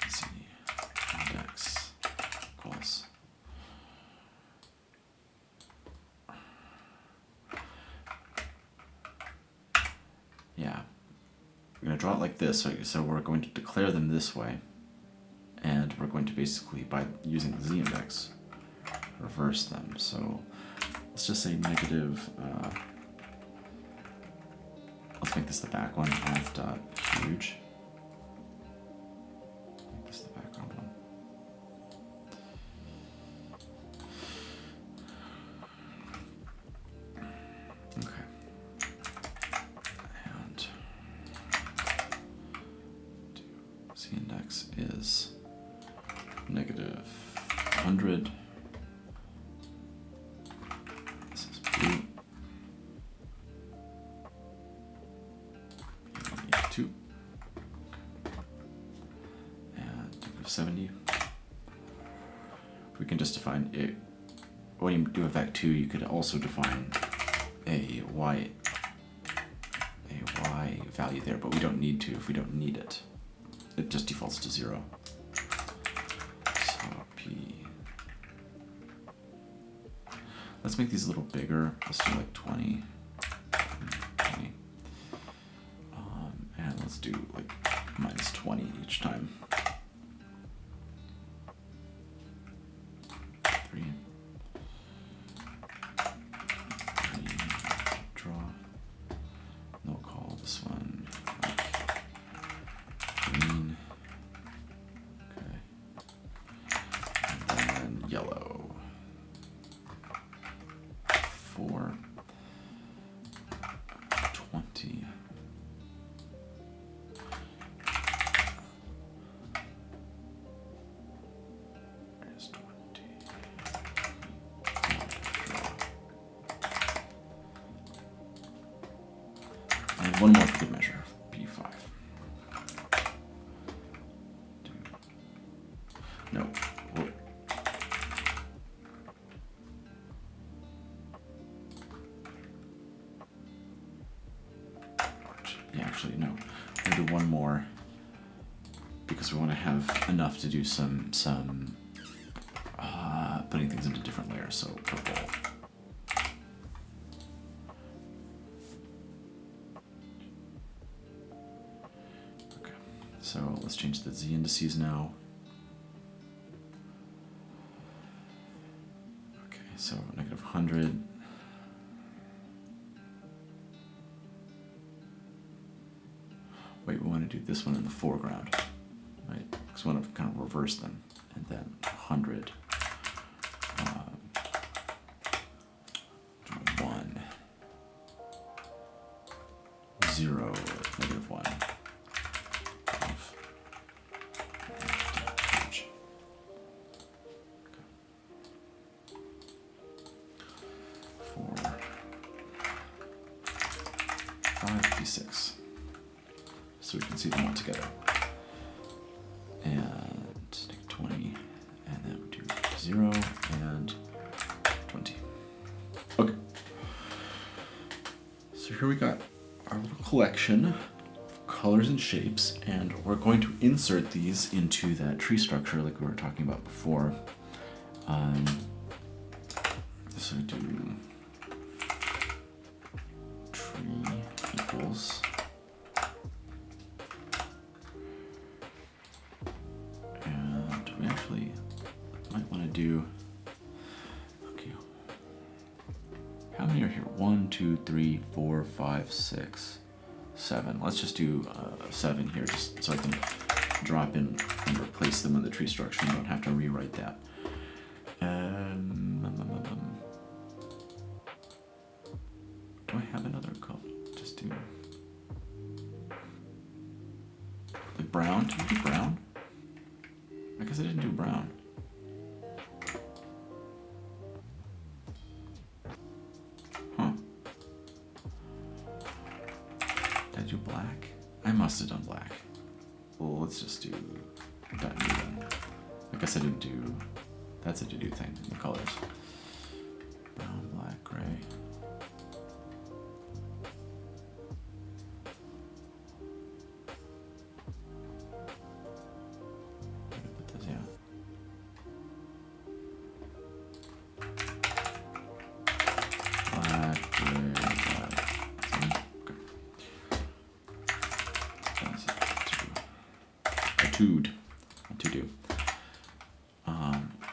Z-index equals. Yeah, we're going to draw it like this. So we're going to declare them this way, and we're going to basically, by using the z-index, reverse them. So let's just say negative, let's make this the back one, f dot huge. Make this the background one. Okay. And z-index is -100. And 70. We can just define it. When you do a vec2, you could also define a y value there, but we don't need to if we don't need it. It just defaults to 0. So p. Let's make these a little bigger. Let's do like 20. 20. And let's do like -20 each time. 3. Draw. And we'll call this one like green. Okay. And then yellow. 4. 20. There's 20. And one more for good measure, P5. No. Whoa. Yeah, actually, no. We'll do one more. because we want to have enough to do some putting things into different layers. So purple. Okay, so let's change the Z indices now. Okay, so -100. Wait, we want to do this one in the foreground, right? Because we want to kind of reverse them, and then 100. 1, 0, -1. Four, 5, 56. So we can see them all together. And take 20, and then we do 0 and 20. Okay. So here we got our little collection of colors and shapes, and we're going to insert these into that tree structure like we were talking about before. So we do tree equals, and we actually might want to do, okay, how many are here? 1, 2, 3, 4, 5, 6, 7. Let's just do 7 here, just so I can drop in and replace them in the tree structure. You don't have to rewrite that. Do I have another color? Just do like brown. Did you do brown? I guess I didn't do brown. Huh. Did I do black? I must have done black. Well, let's just do that new then. I guess I didn't do, that's a to-do thing, the colors. Brown, black, gray. To-do.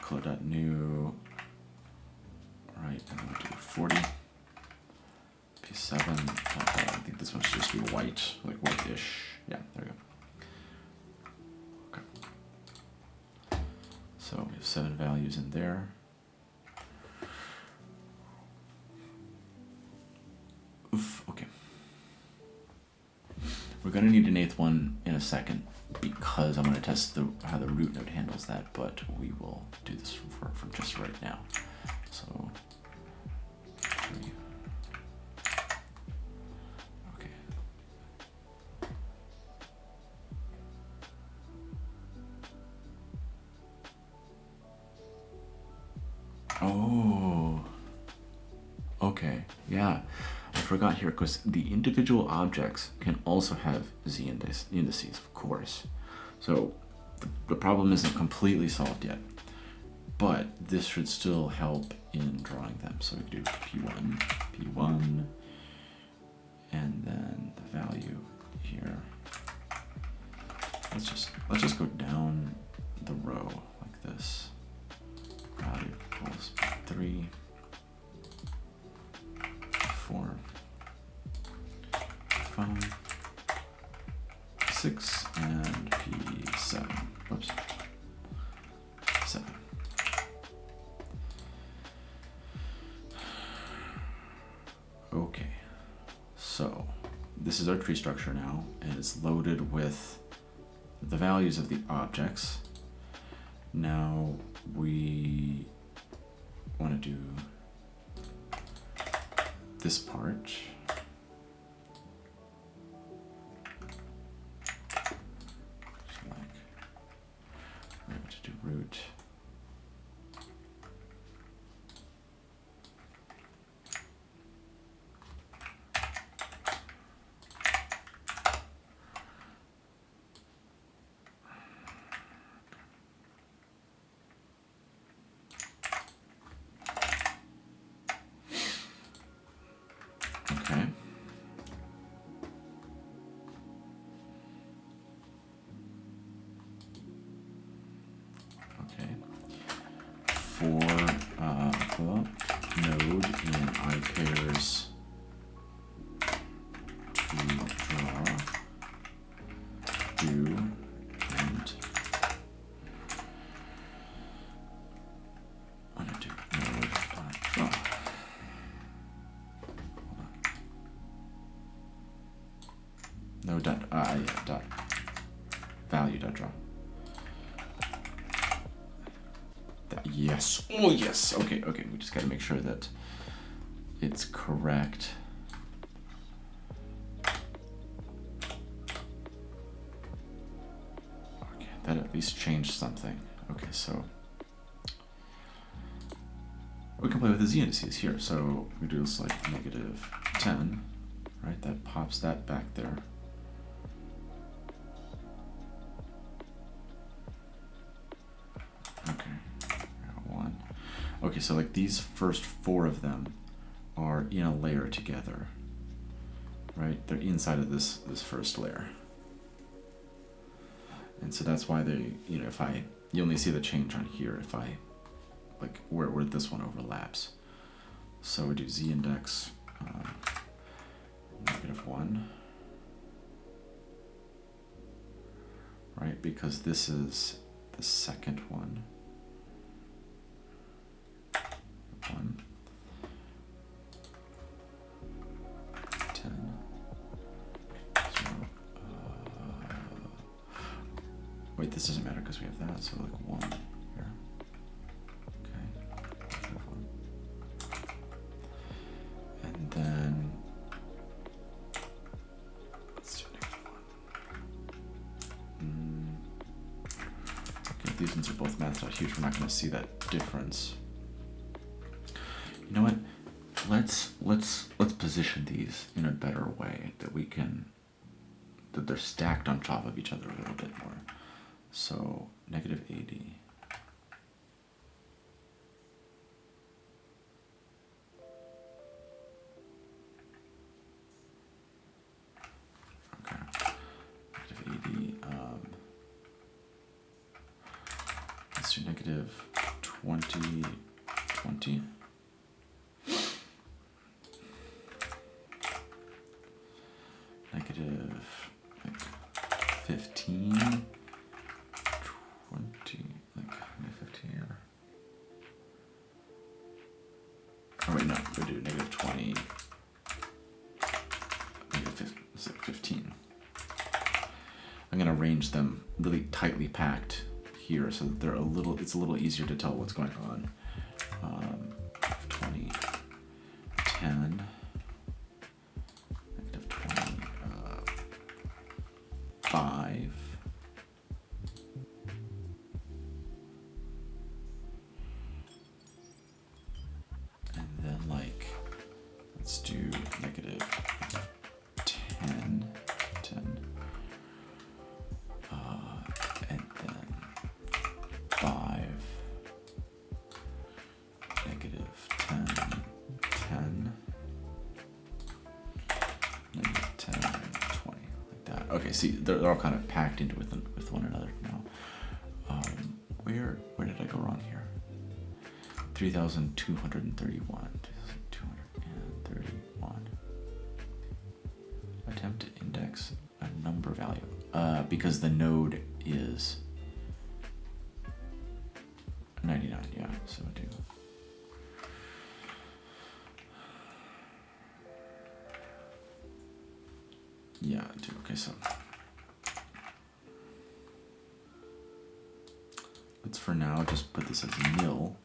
Color.new. Right, and then we'll do 40. P7. I think this one should just be white, like white-ish. Yeah, there we go. Okay. So we have 7 values in there. Oof, okay. We're going to need an 8th one in a second, because I'm going to test how the root node handles that, but we will do this for just right now. So, 3. Okay. Oh. Okay. Yeah. I forgot here, because the individual objects can also have Z indices, of course. So the problem isn't completely solved yet, but this should still help in drawing them. So we do P1, and then the value here. Let's just go down the row like this. Value equals 3. 4, 5, 6, and P7. Whoops. 7. Okay. So this is our tree structure now, and it's loaded with the values of the objects. Now we want to do this part. We're going to do root. value.draw. Yes. Oh, yes. Okay, okay. We just got to make sure that it's correct. Okay, that at least changed something. Okay, so we can play with the z indices here. So we do this like -10, right? That pops that back there. Okay, got 1. Okay, so like these first 4 of them are in a layer together, right? They're inside of this first layer. And so that's why they, you know, you only see the change on here if I, like where this one overlaps. So we do z index -1, right? Because this is the second one. 1, 10, 0. Wait, this doesn't matter because we have that, so like 1 here. Okay. And then let's do -1. Okay, if these ones are both math.huge, we're not going to see that difference. You know what? Let's position these in a better way that we can, that they're stacked on top of each other a little bit more. So -80. Okay. -80. Let's do -20, 20. -15, 20, like -15. Oh wait, no, we do -20, -15. I'm gonna arrange them really tightly packed here so that they're it's a little easier to tell what's going on. 20, 10. -5, and then like let's do -10, 10, and then 5, -10, 10, -10, 20. Okay, see, they're all kind of packed into with one another now. Where did I go wrong here? 3,231. 231. Attempt to index a number value. Because the node is 99, yeah, so I do. Yeah, I do. Okay, so let's for now just put this as nil,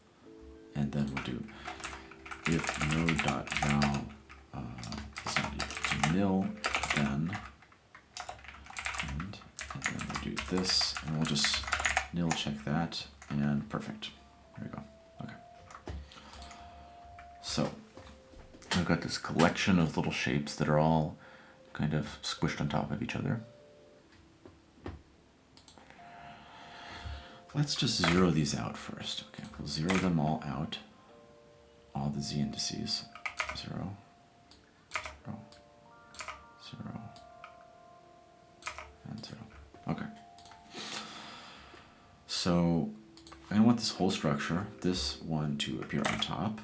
and then we'll do if node.val is not equal to nil, then and then we'll do this, and we'll just nil check that, and perfect. There we go. Okay. So I've got this collection of little shapes that are all kind of squished on top of each other. Let's just zero these out first. Okay, we'll zero them all out. All the z indices. 0, 0, 0, and 0. Okay. So I want this whole structure, this one, to appear on top.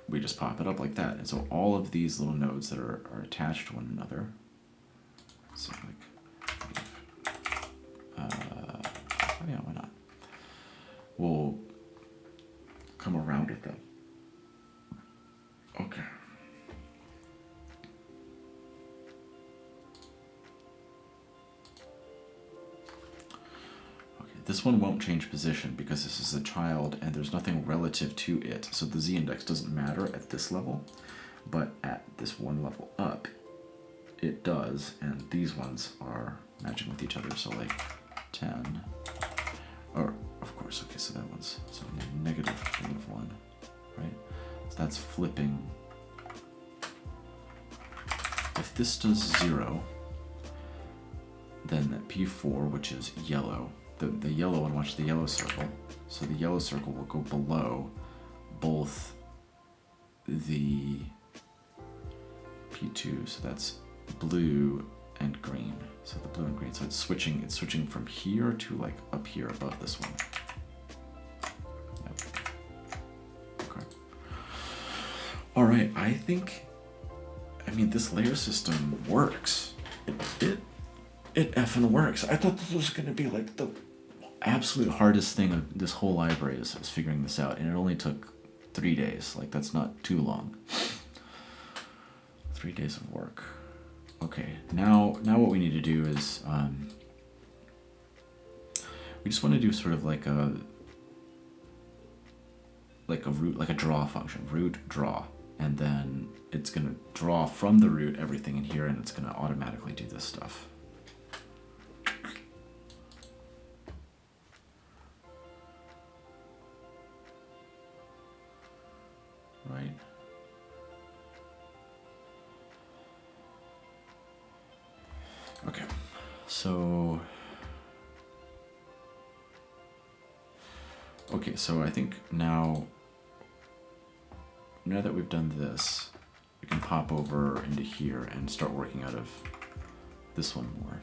We just pop it up like that. And so all of these little nodes that are attached to one another. So like, oh yeah, why not? We'll come around with them. Okay. this one won't change position because this is a child and there's nothing relative to it. So the z-index doesn't matter at this level, but at this one level up, it does, and these ones are matching with each other. So like 10, or of course, okay, so that one's, so negative 1, right? So that's flipping. If this does 0, then that P4, which is yellow, the yellow one, watch the yellow circle. So the yellow circle will go below both the P2, so that's blue and green. So the blue and green. So it's switching from here to like up here above this one. Yep. Okay. All right, I mean, this layer system works. It effing works. I thought this was going to be like the absolute hardest thing of this whole library is figuring this out, and it only took 3 days. Like, that's not too long. 3 days of work. Okay, now what we need to do is we just want to do sort of like a root, like a draw function, root draw, and then it's going to draw from the root everything in here, and it's going to automatically do this stuff. Right. Okay, so I think now that we've done this, we can pop over into here and start working out of this one more.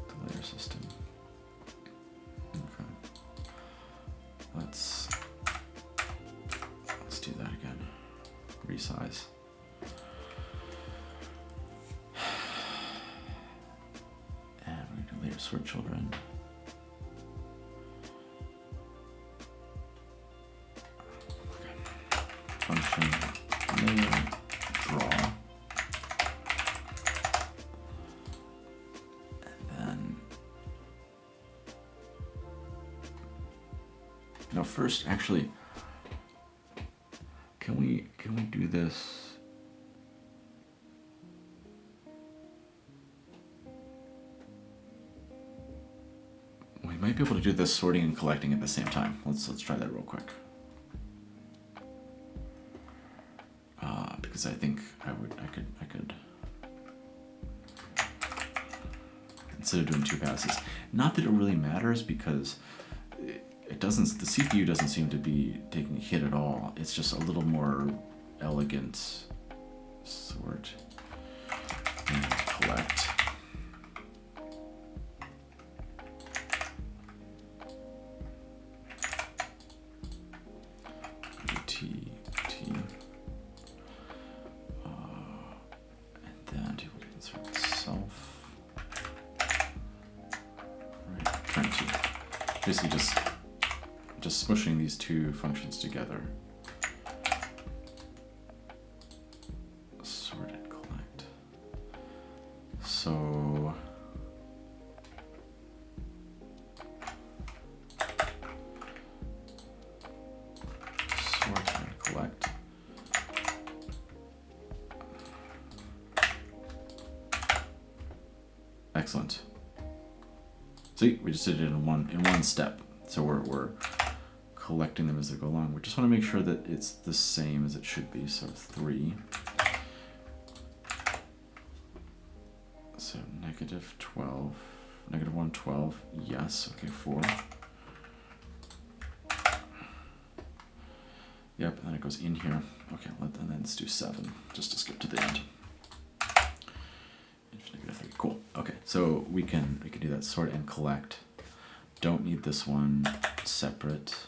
The layer system. Okay. Let's do that again. Resize. And we're going to layer sort children. Okay. Function layer draw. And then now first, actually, can we do this? We might be able to do this sorting and collecting at the same time. Let's try that real quick. Because I think I could instead of doing 2 passes. Not that it really matters, because it doesn't. The CPU doesn't seem to be taking a hit at all. It's just a little more elegant sort and collect. T. And then table insert self. Right, turn T. Basically just smushing these two functions together. Sort and collect. So sort and collect. Excellent. See, we just did it in one step. So we're collecting them as they go along. We just want to make sure that it's the same as it should be. So 3. So -12, -1, 12. Yes. Okay, 4. Yep, and then it goes in here. Okay, and then let's do 7, just to skip to the end. -3. Cool. Okay, so we can do that sort and collect. Don't need this one separate.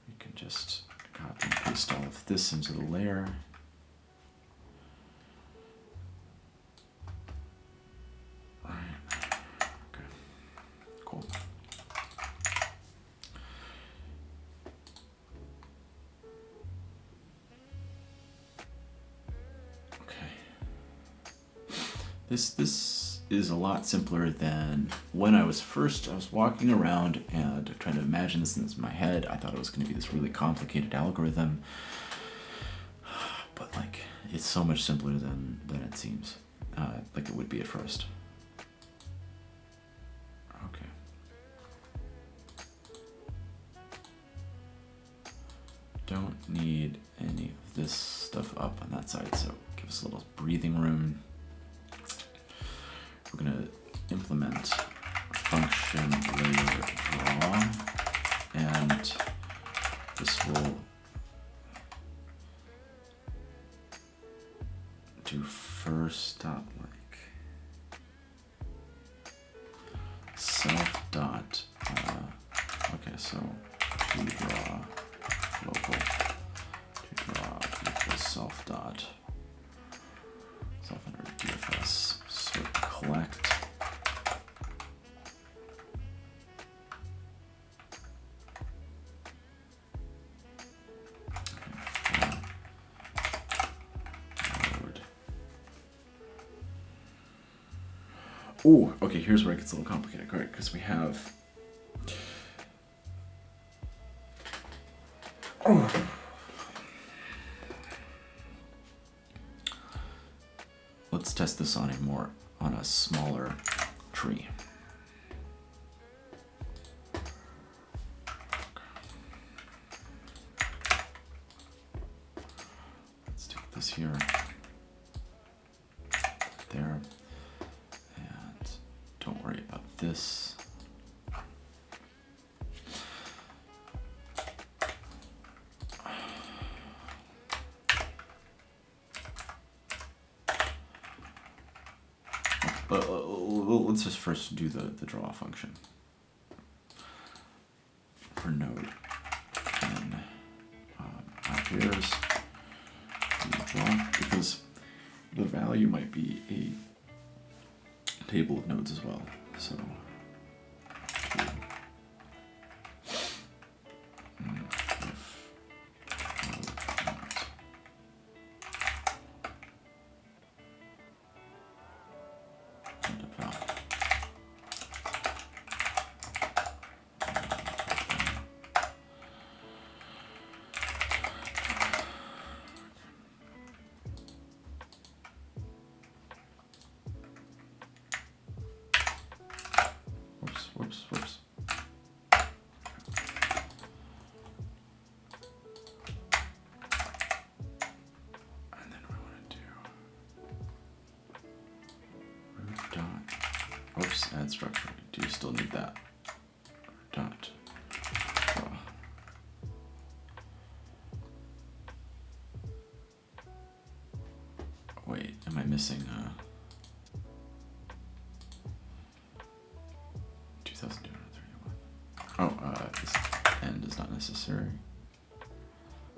We can just copy and paste all of this into the layer. Right. Okay. Cool. Okay. This is a lot simpler than when I was walking around and trying to imagine this in my head. I thought it was going to be this really complicated algorithm, but like it's so much simpler than it seems, like it would be at first. Okay. Don't need any of this stuff up on that side, so give us a little breathing room. We're going to implement function layer draw, and this will do first dot like self dot, okay, so to draw local to draw equals self dot self under DFS sort collect. Oh, okay, here's where it gets a little complicated, right? Because we have let's test this on a smaller tree. Let's do this here, there, and don't worry about this. Let's just first do the draw function for node and appears draw, because the value might be a table of nodes as well. So whoops. And then we want to do root dot, oops, add structure. Do you still need that? Root dot draw. Wait, am I missing 2,231. Oh, this end is not necessary.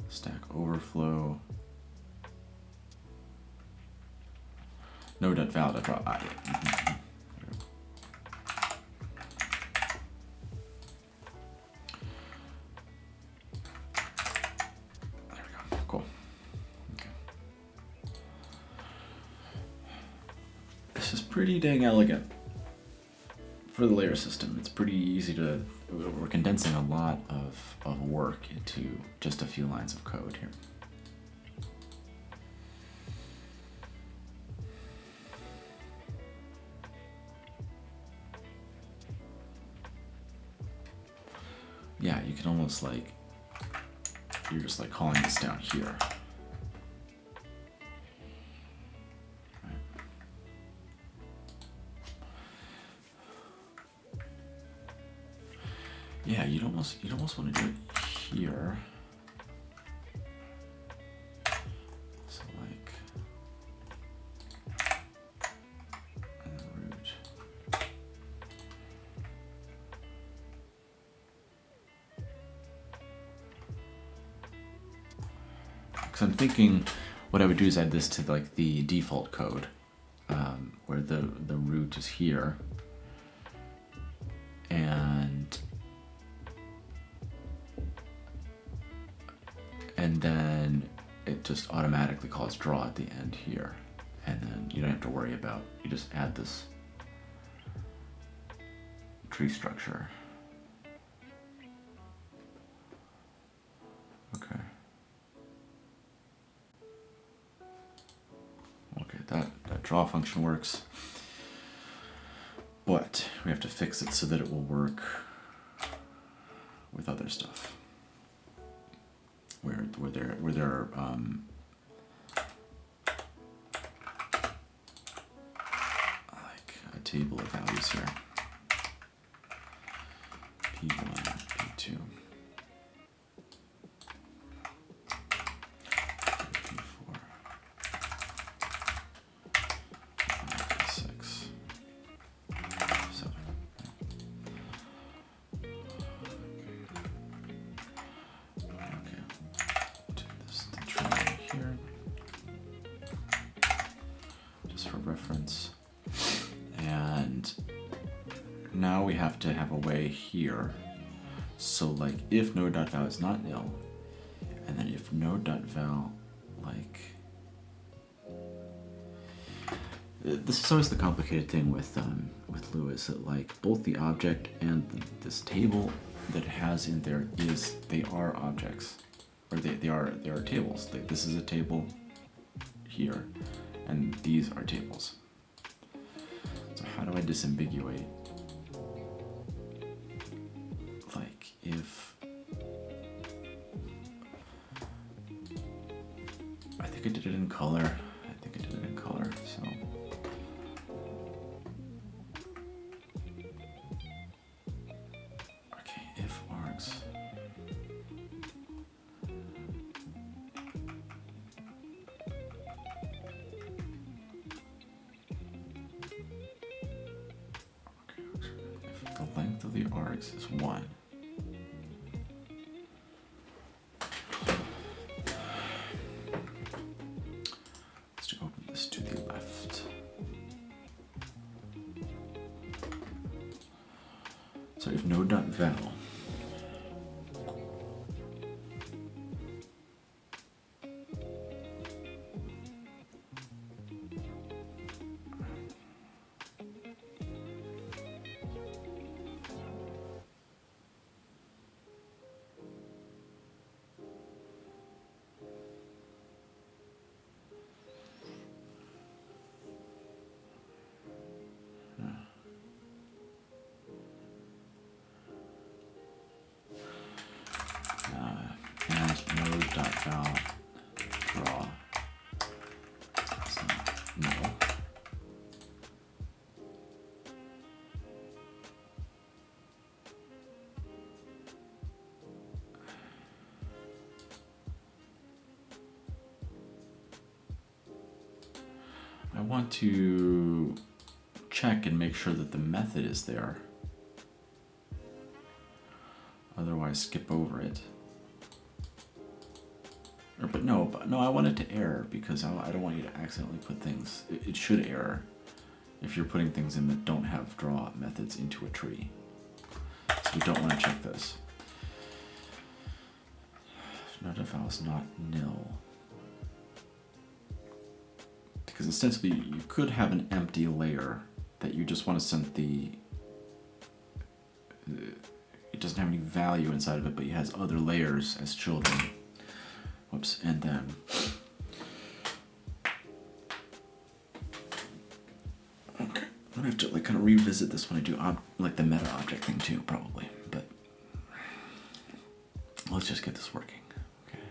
Stack Overflow. No.val.draw. Yeah. There we go. Cool. Okay. This is pretty dang elegant. For the layer system, it's pretty easy to, we're condensing a lot of work into just a few lines of code here. Yeah, you can almost like, you're just like calling this down here. Yeah, you'd almost want to do it here. So like, and then root. Because I'm thinking what I would do is add this to like the default code, where the root is here, and then it just automatically calls draw at the end here, and then you don't have to worry about, you just add this tree structure. Okay. Okay, that draw function works. But we have to fix it so that it will work with other stuff. Where there are like a table of values here. P1, P2. Reference, and now we have to have a way here, so like if node.val is not nil, and then if node.val, like, this is always the complicated thing with Lua, that like both the object and this table that it has in there they are objects, or they are tables. Like this is a table here, and these are tables. So how do I disambiguate? Like if, I think I did it in color. So. Okay, if args. The length of the args is 1. Let's open this to the left. So if node.val node.val draw is not null. I want to check and make sure that the method is there. Otherwise, skip over it. But no, I want it to error because I don't want you to accidentally put things. It should error if you're putting things in that don't have draw methods into a tree. So we don't want to check this. If node.val is not nil. Because ostensibly you could have an empty layer that you just want to send the, it doesn't have any value inside of it, but it has other layers as children. Whoops, and then okay, I'm gonna have to like kind of revisit this when I do like the meta object thing too, probably. But let's just get this working. Okay,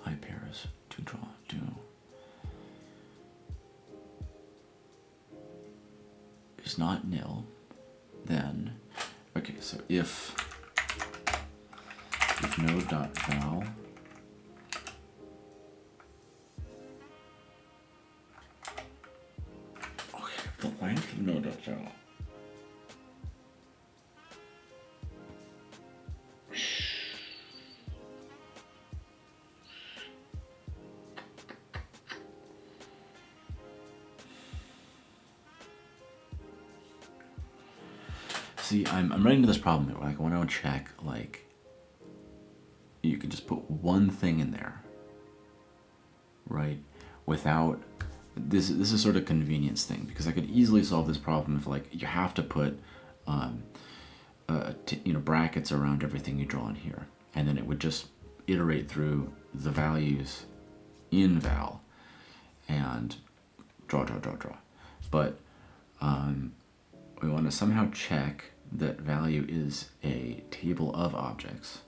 high pairs to draw do. Is not nil, then okay. So if node.val the length of node.val See, I'm running into this problem here. Like, I want to check, like, you can just put one thing in there, right? Without, this is sort of a convenience thing, because I could easily solve this problem if, like, you have to put brackets around everything you draw in here, and then it would just iterate through the values in val and draw. But we want to somehow check that value is a table of objects.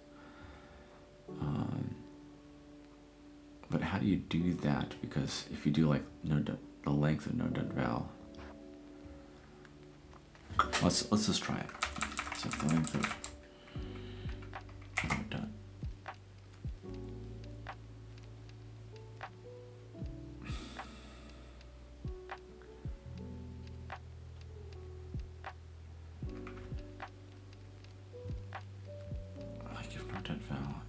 But how do you do that? Because if you do like the length of node.val, let's just try it. So the length of node. Like if node.val.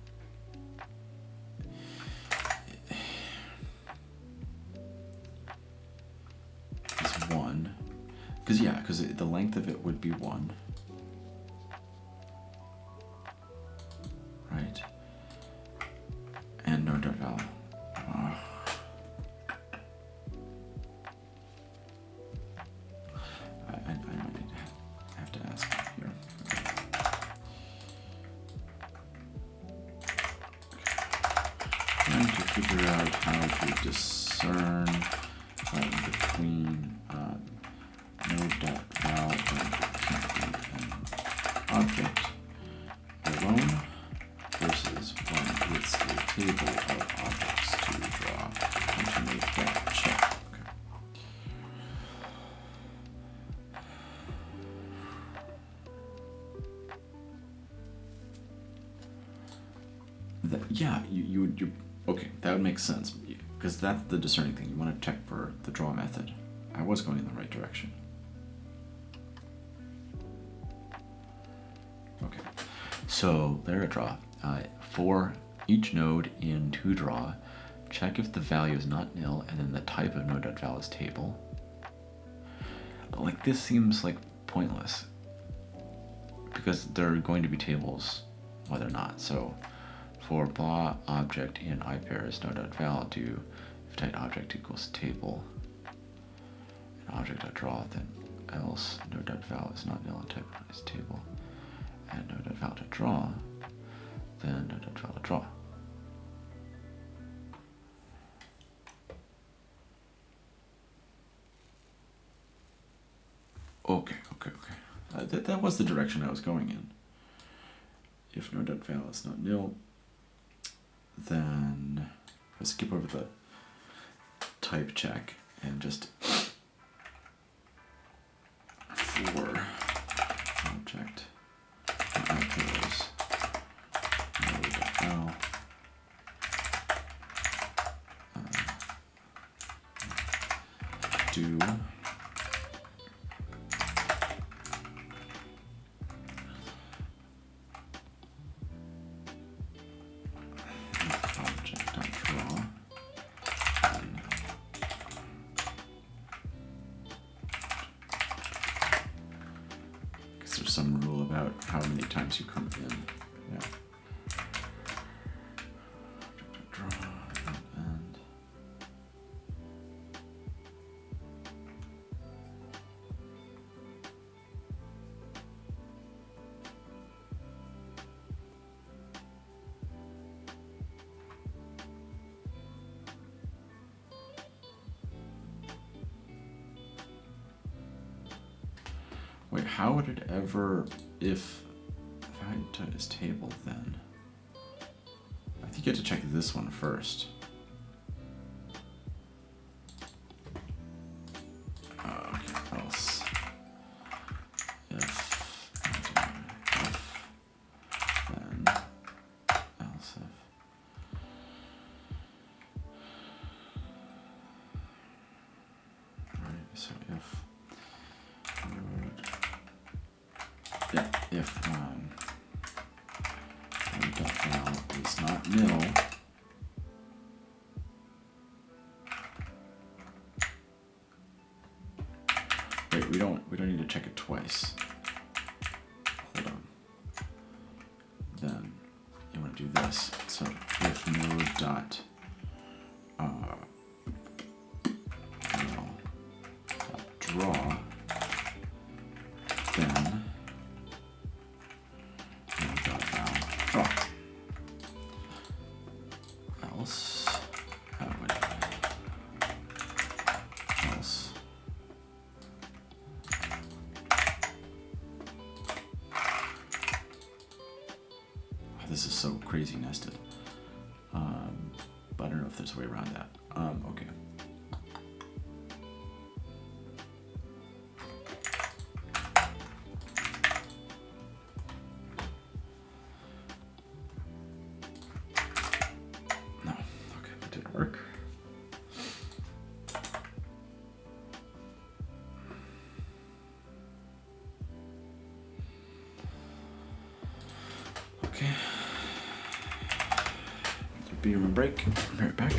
Because the length of it would be 1, right? And node.val. I might have to ask here. Trying to figure out how to discern between node.val and object alone versus when it's a table of objects to draw and to make that check. Okay. You okay, that would make sense because that's the discerning thing. You want to check for the draw method. I was going in the right direction. Okay, so layer draw. For each node in toDraw, check if the value is not nil, and then the type of node.val is table. But like this seems like pointless because there are going to be tables whether or not. So for blah object in iPairs node.val, do if type object equals table and object.draw, then else node.val is not nil and type is table. And node.val to draw, then node.val to draw. Okay. That was the direction I was going in. If node.val is not nil, then I skip over the type check and just for object equals node.val do object.draw because there's some rule about how many times you come in. Yeah. Draw and wait, how would it ever, if value type is table, then I think you have to check this one first. Okay, else if then else if. Right, so if if node.val is not nil, wait, we don't need to check it twice. Hold on. Then you want to do this. So if draw, then this is so crazy nested. But I don't know if there's a way around that. Okay. No, okay, that didn't work. Okay. Be room break. Be right back.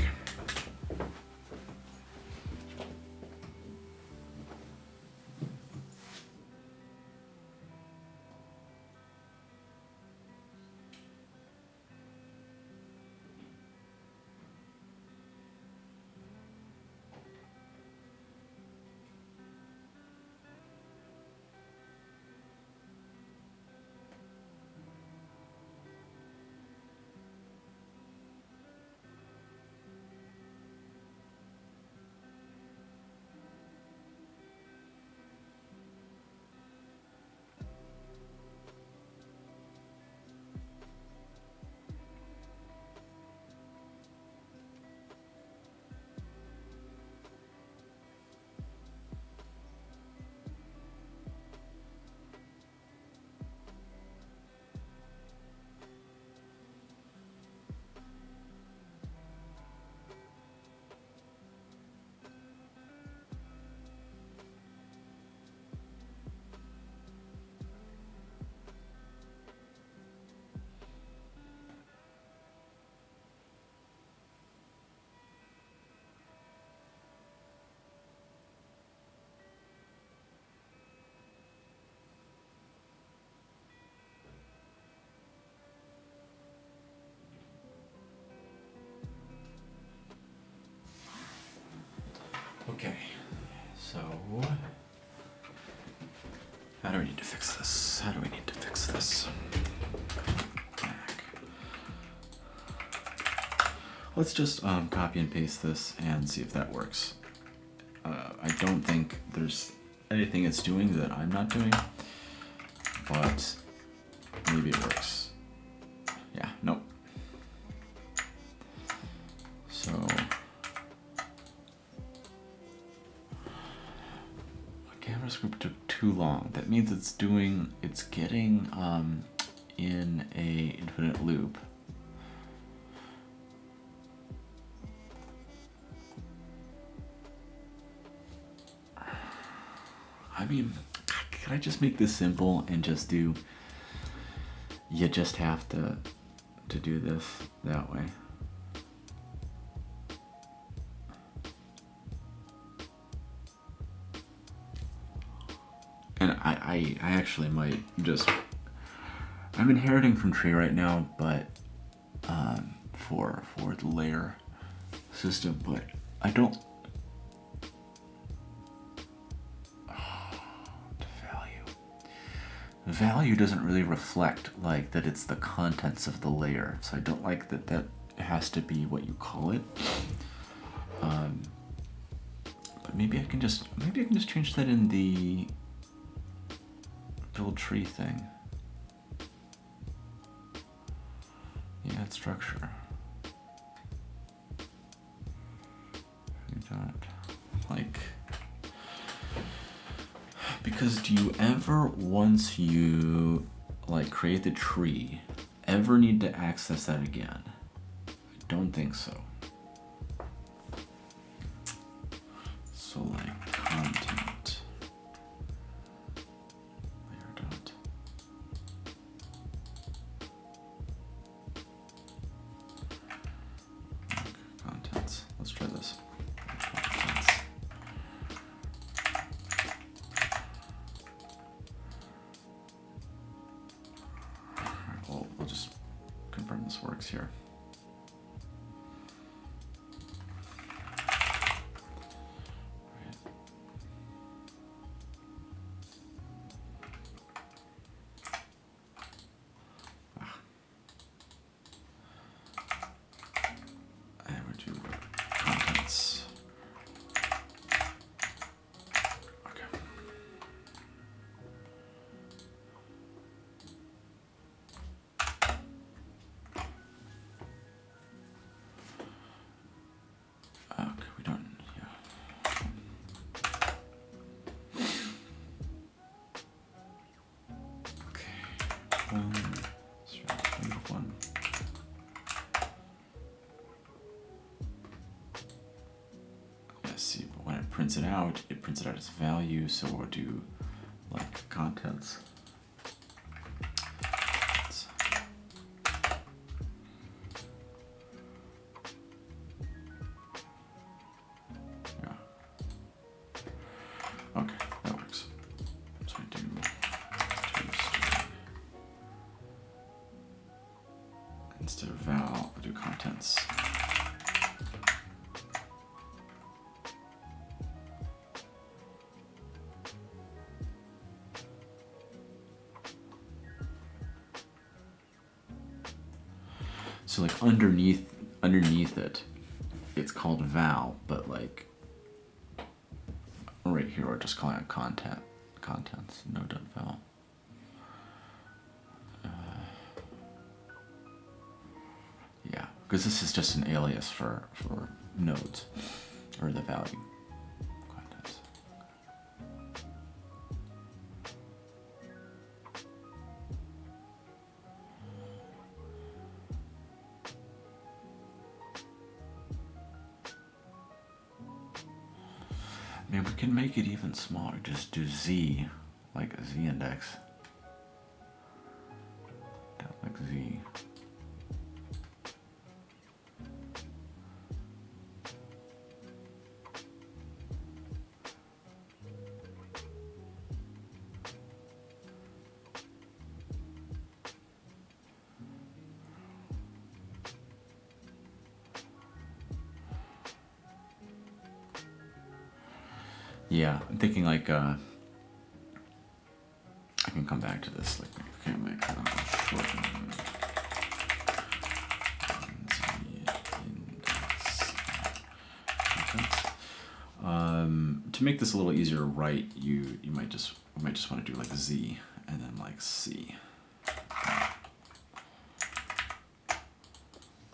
Okay, so how do we need to fix this? How do we need to fix this? Back. Let's just copy and paste this and see if that works. I don't think there's anything it's doing that I'm not doing, but maybe it works. Yeah, nope. So camera script took too long. That means it's getting in a infinite loop. I mean, can I just make this simple and just do, you just have to do this that way. And I actually might just, I'm inheriting from tree right now, but for the layer system, but I don't, value doesn't really reflect like that it's the contents of the layer, so I don't like that has to be what you call it. But maybe I can just change that in the build tree thing. Yeah, add structure. You don't like. Because do you ever, once you like create the tree, ever need to access that again? I don't think so. So like content. Layer dot. Contents. Let's try this. Contents. We'll just confirm this works here. And we do contents. Okay. prints it out as value, so we'll do like contents. Yeah. Okay, that works. So I do instead of val, I do contents. So like underneath it, it's called val, but like right here we're just calling it contents, no.val. Yeah, because this is just an alias for nodes or the value. Contents. I mean, we can make it even smaller. Just do z, like a z index. Like z. Yeah, I'm thinking like I can come back to this. Like, okay, make kind of a shorten to make this a little easier to write, you might just want to do like z and then like c.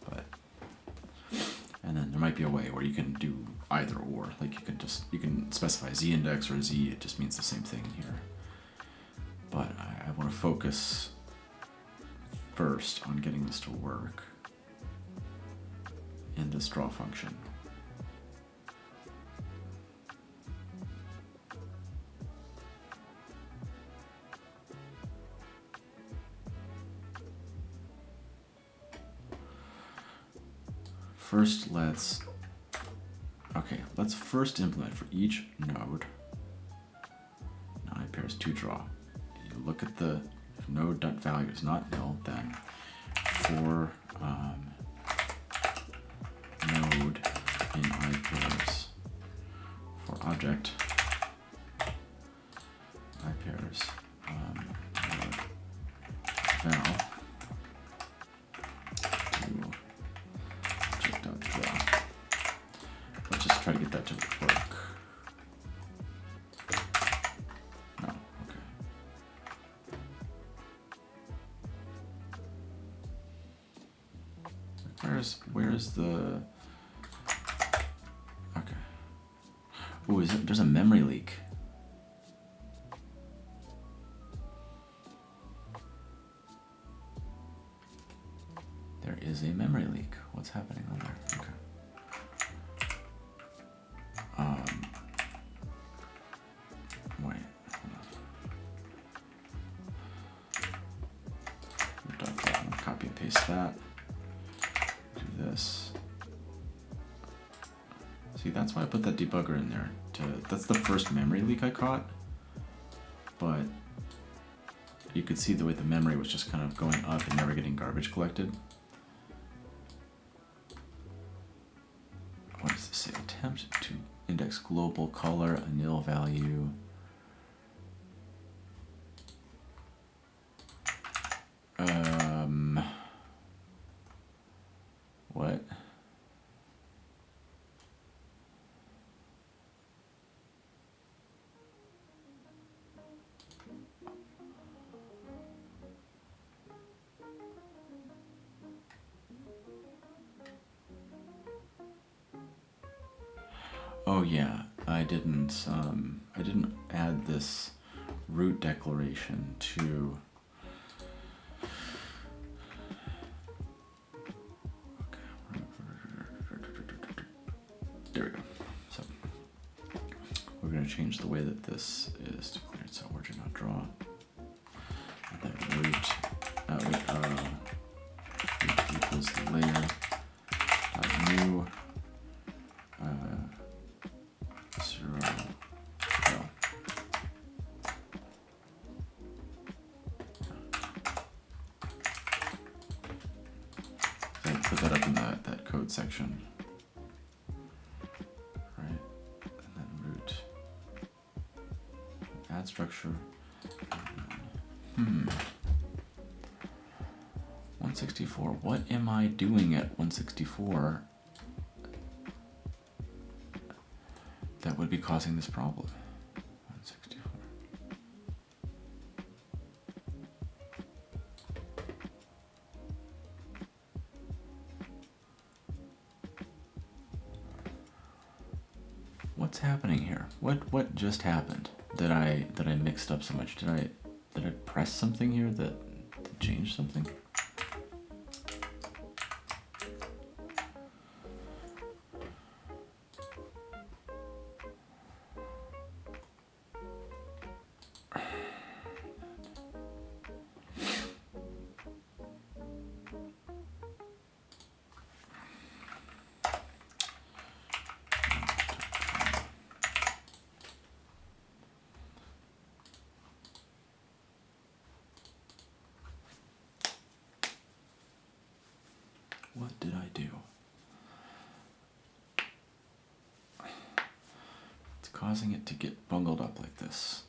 But and then there might be a way where you can do either or. Like you can specify z index or z. It just means the same thing here. But I want to focus first on getting this to work in this draw function. First, let's first implement for each node. Now I pairs to draw. You look at the if node.value is not nil, then for node in I pairs for object I pairs node val. Let's just try to get that to work. No, okay. Where's the? Okay. Oh, there's a memory leak. There is a memory leak. What's happening on there? Okay. Wait, hold on. Copy and paste that. Do this. See, that's why I put that debugger in there. That's the first memory leak I caught. But you could see the way the memory was just kind of going up and never getting garbage collected. What does this say? Attempt to index global color, a nil value. What? Oh yeah, I didn't add this root declaration to there we go. So code section. Right? And then root. Add structure. 164. What am I doing at 164 that would be causing this problem? 164. What's happening here? What just happened that I mixed up so much? Did I press something here that changed something? What did I do? It's causing it to get bungled up like this.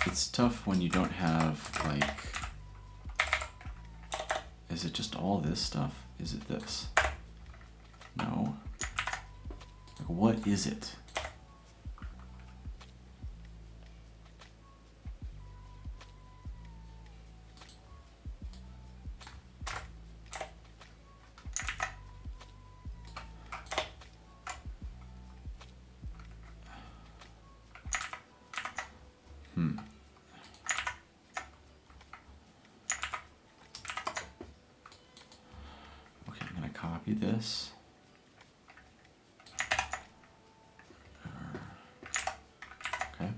It's tough when you don't have, like, is it just all this stuff? Is it this? No. Like, what is it? Okay, I'm gonna copy this. Okay.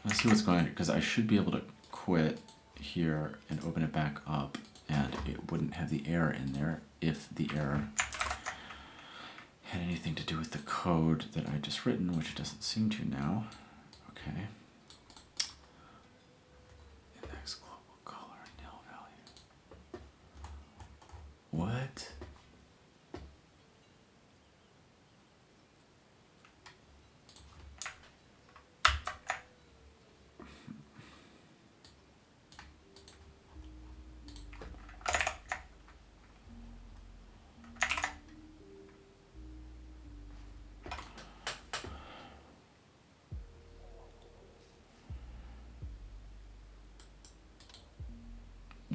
Let's see what's going on here, because I should be able to quit here and open it back up, and it wouldn't have the error in there if the error had anything to do with the code that I just written, which it doesn't seem to now. Okay. Index global color nil value. What?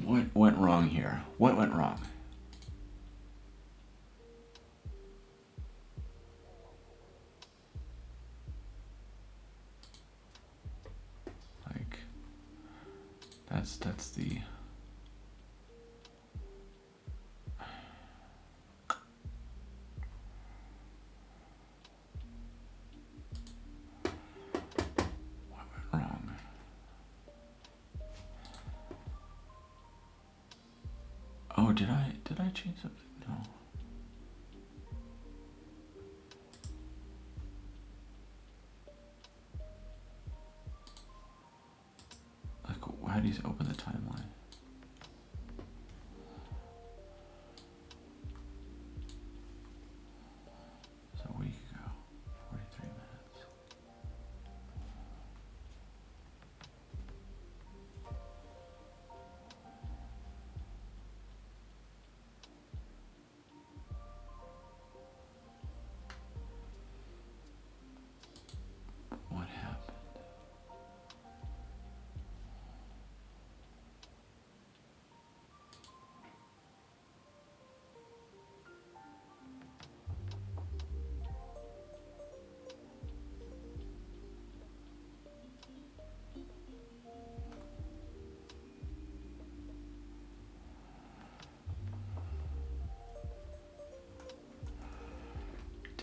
What went wrong here? What went wrong? Like, that's the... What went wrong? Oh, did I change something? No. Like, how do you open the timeline? It's a week ago, 43 minutes. What happened?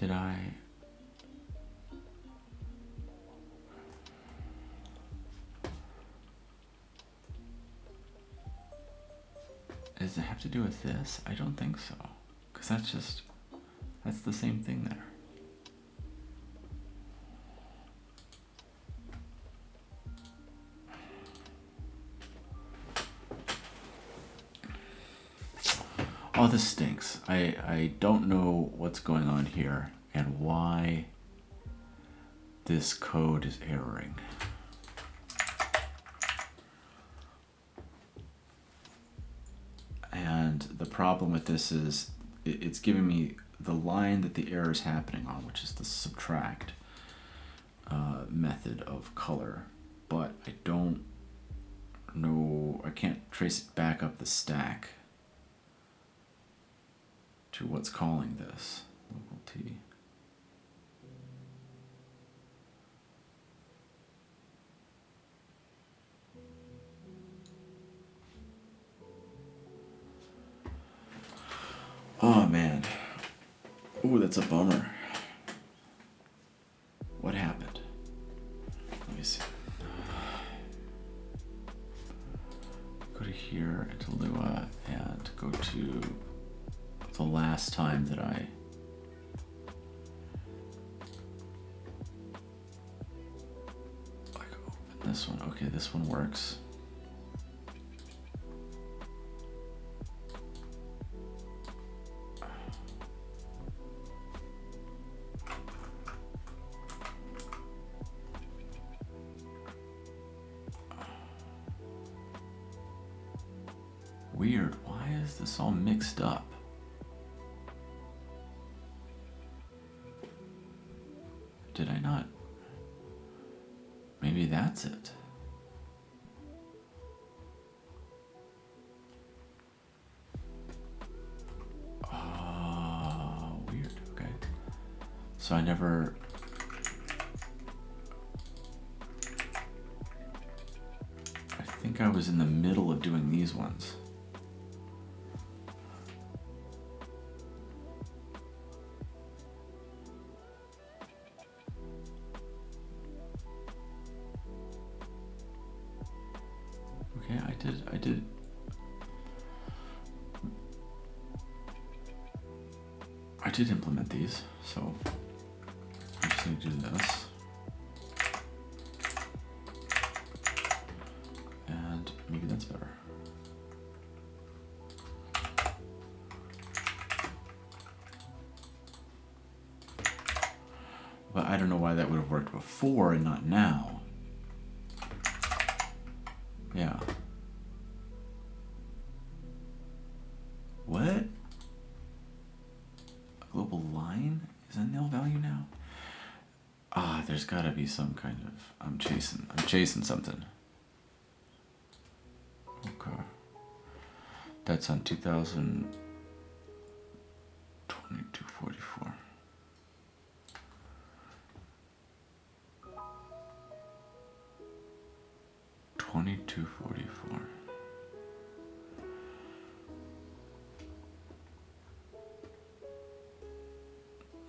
Did I? Does it have to do with this? I don't think so. Because that's the same thing there. Oh, this stinks. I don't know what's going on here and why this code is erroring. And the problem with this is it's giving me the line that the error is happening on, which is the subtract method of color, but I don't know, I can't trace it back up the stack to what's calling this. Local T. Oh man. Ooh, that's a bummer. What happened? Let me see. Go to here, into Lua, and go to the last time that I open this one. Okay, this one works. Weird, why is this all mixed up? Did I not? Maybe that's it. Oh, weird, okay. So I never... I think I was in the middle of doing these ones. I did implement these, so I'm just going to do this. And maybe that's better. But I don't know why that would have worked before and not now. Yeah. What? Global line is a nil value now? Ah, there's gotta be some kind of, I'm chasing something. Okay. That's on 2022-44. $22.44.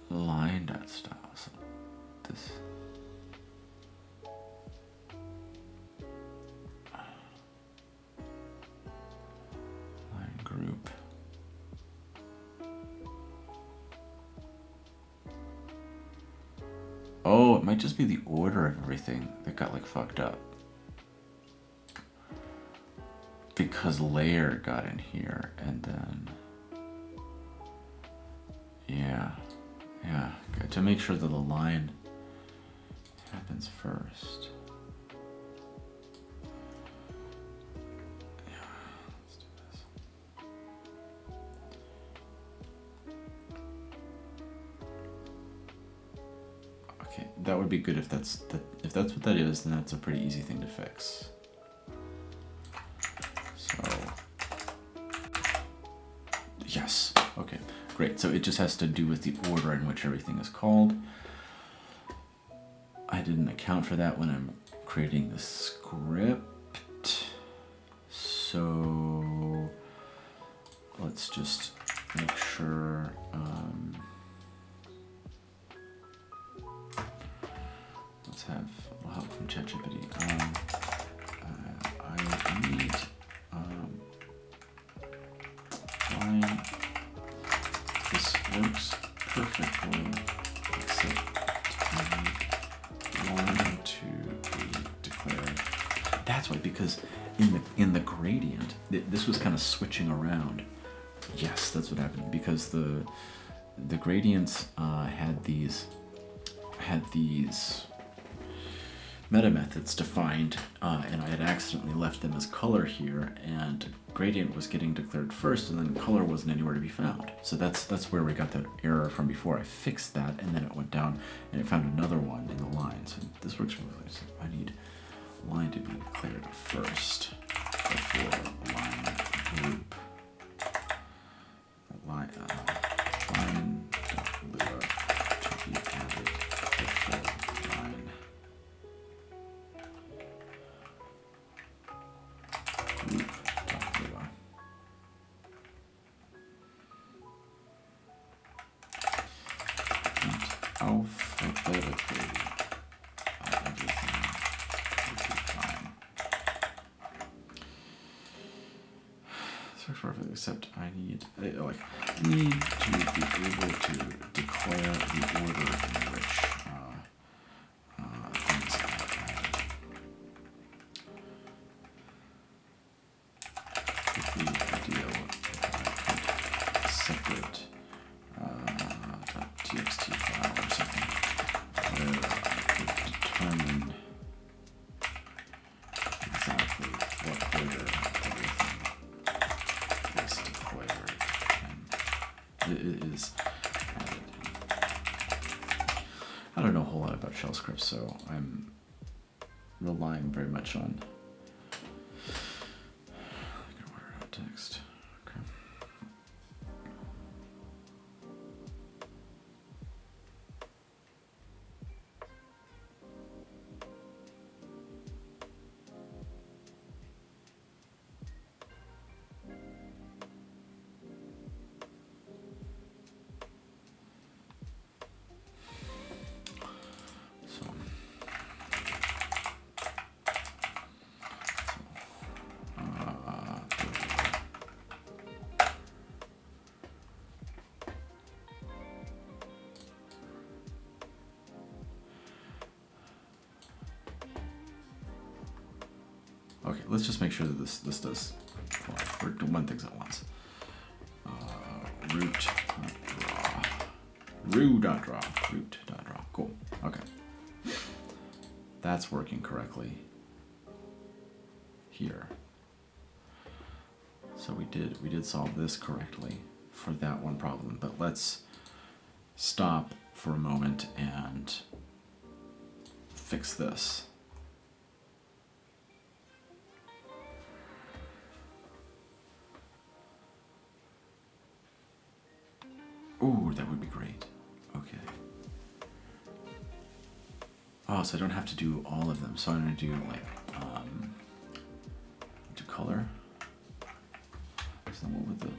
Line.style. So this. Line group. Oh, it might just be the order of everything that got like fucked up. Because layer got in here and then, yeah, to make sure that the line happens first. Yeah, let's do this. Okay, that would be good if that's what that is, then that's a pretty easy thing to fix. Yes, okay, great. So it just has to do with the order in which everything is called. I didn't account for that when I'm creating the script. So let's just make sure, have a little help from ChatGPT. I need line. This works perfectly, except I need line to be declared. That's why, because in the gradient, this was kind of switching around. Yes, that's what happened, because the gradients had these meta methods defined, and I had accidentally left them as color here, and gradient was getting declared first, and then color wasn't anywhere to be found. So that's where we got that error from before. I fixed that, and then it went down, and it found another one in the line. So this works really well. So I need line to be declared first before line group. Line Lua to be added before line group.lua. And alphabetically, everything would be fine. This works perfectly, except I need to be able to declare the order in which things are added. It would be ideal if I could separate .txt file or something where I could determine exactly what order everything is declared and it is added. I don't know a whole lot about shell scripts, so I'm relying very much on order out text. Okay. Okay, let's just make sure that this does. We're doing things at once. Root.draw. Cool. Okay. That's working correctly here. So we did solve this correctly for that one problem. But let's stop for a moment and fix this. Ooh, that would be great. Okay. Oh, so I don't have to do all of them. So I'm going to do like, do color. So what would the...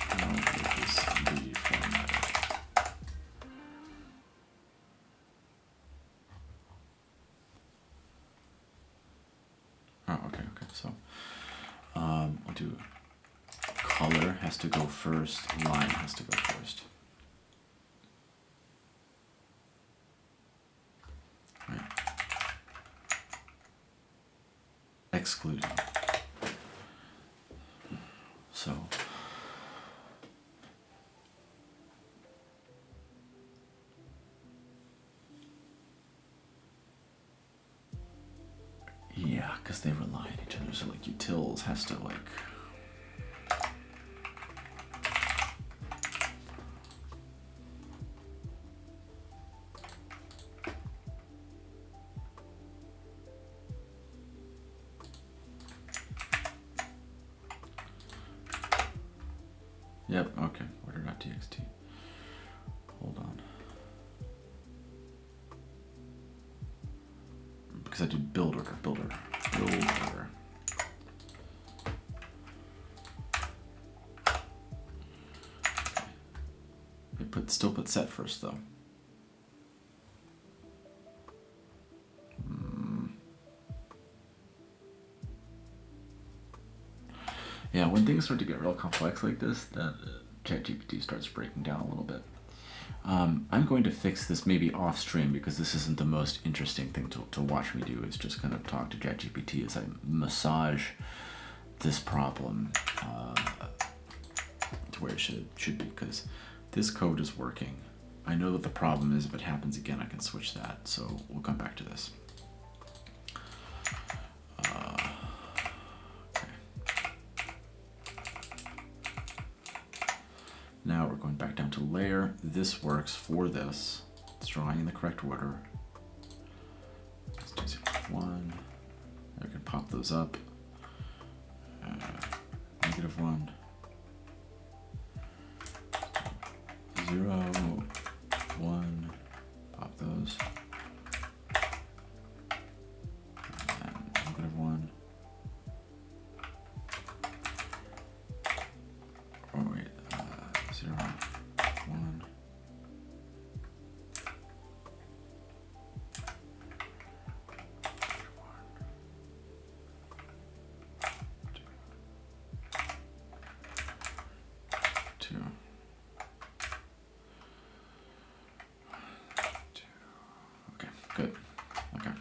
How would this be formatted? Oh, okay. So we'll do color has to go first, line has to go first. Right. Excluding. So yeah, because they rely on each other. So like utils has to like yep, okay, order.txt. Hold on. Because I did build order. still put set first though. Yeah, when things start to get real complex like this, then ChatGPT starts breaking down a little bit. I'm going to fix this maybe off stream because this isn't the most interesting thing to watch me do. It's just kind of talk to ChatGPT as I massage this problem to where it should be, because this code is working. I know that the problem is if it happens again, I can switch that. So we'll come back to this. Now we're going back down to layer. This works for this. It's drawing in the correct order. Let's do 1. I can pop those up. -1. 0, 1. Pop those. And -1. Oh wait. 0, 1. Two. Okay, good. Okay.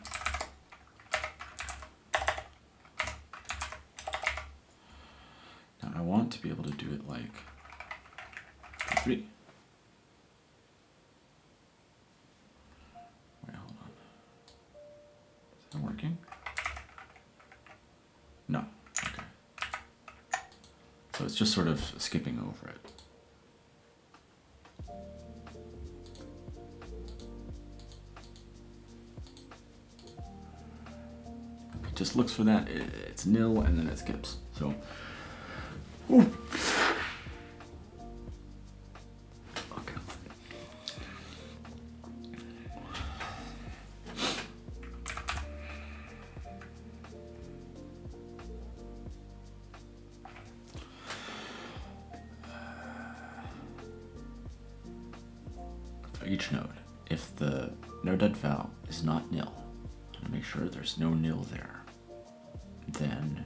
Now I want to be able to do it like 3. Wait, hold on. Is that working? No. Okay. So it's just sort of skipping over it. It just looks for that. It's nil and then it skips. So. Ooh. Each node, if the node.val is not nil, and make sure there's no nil there, then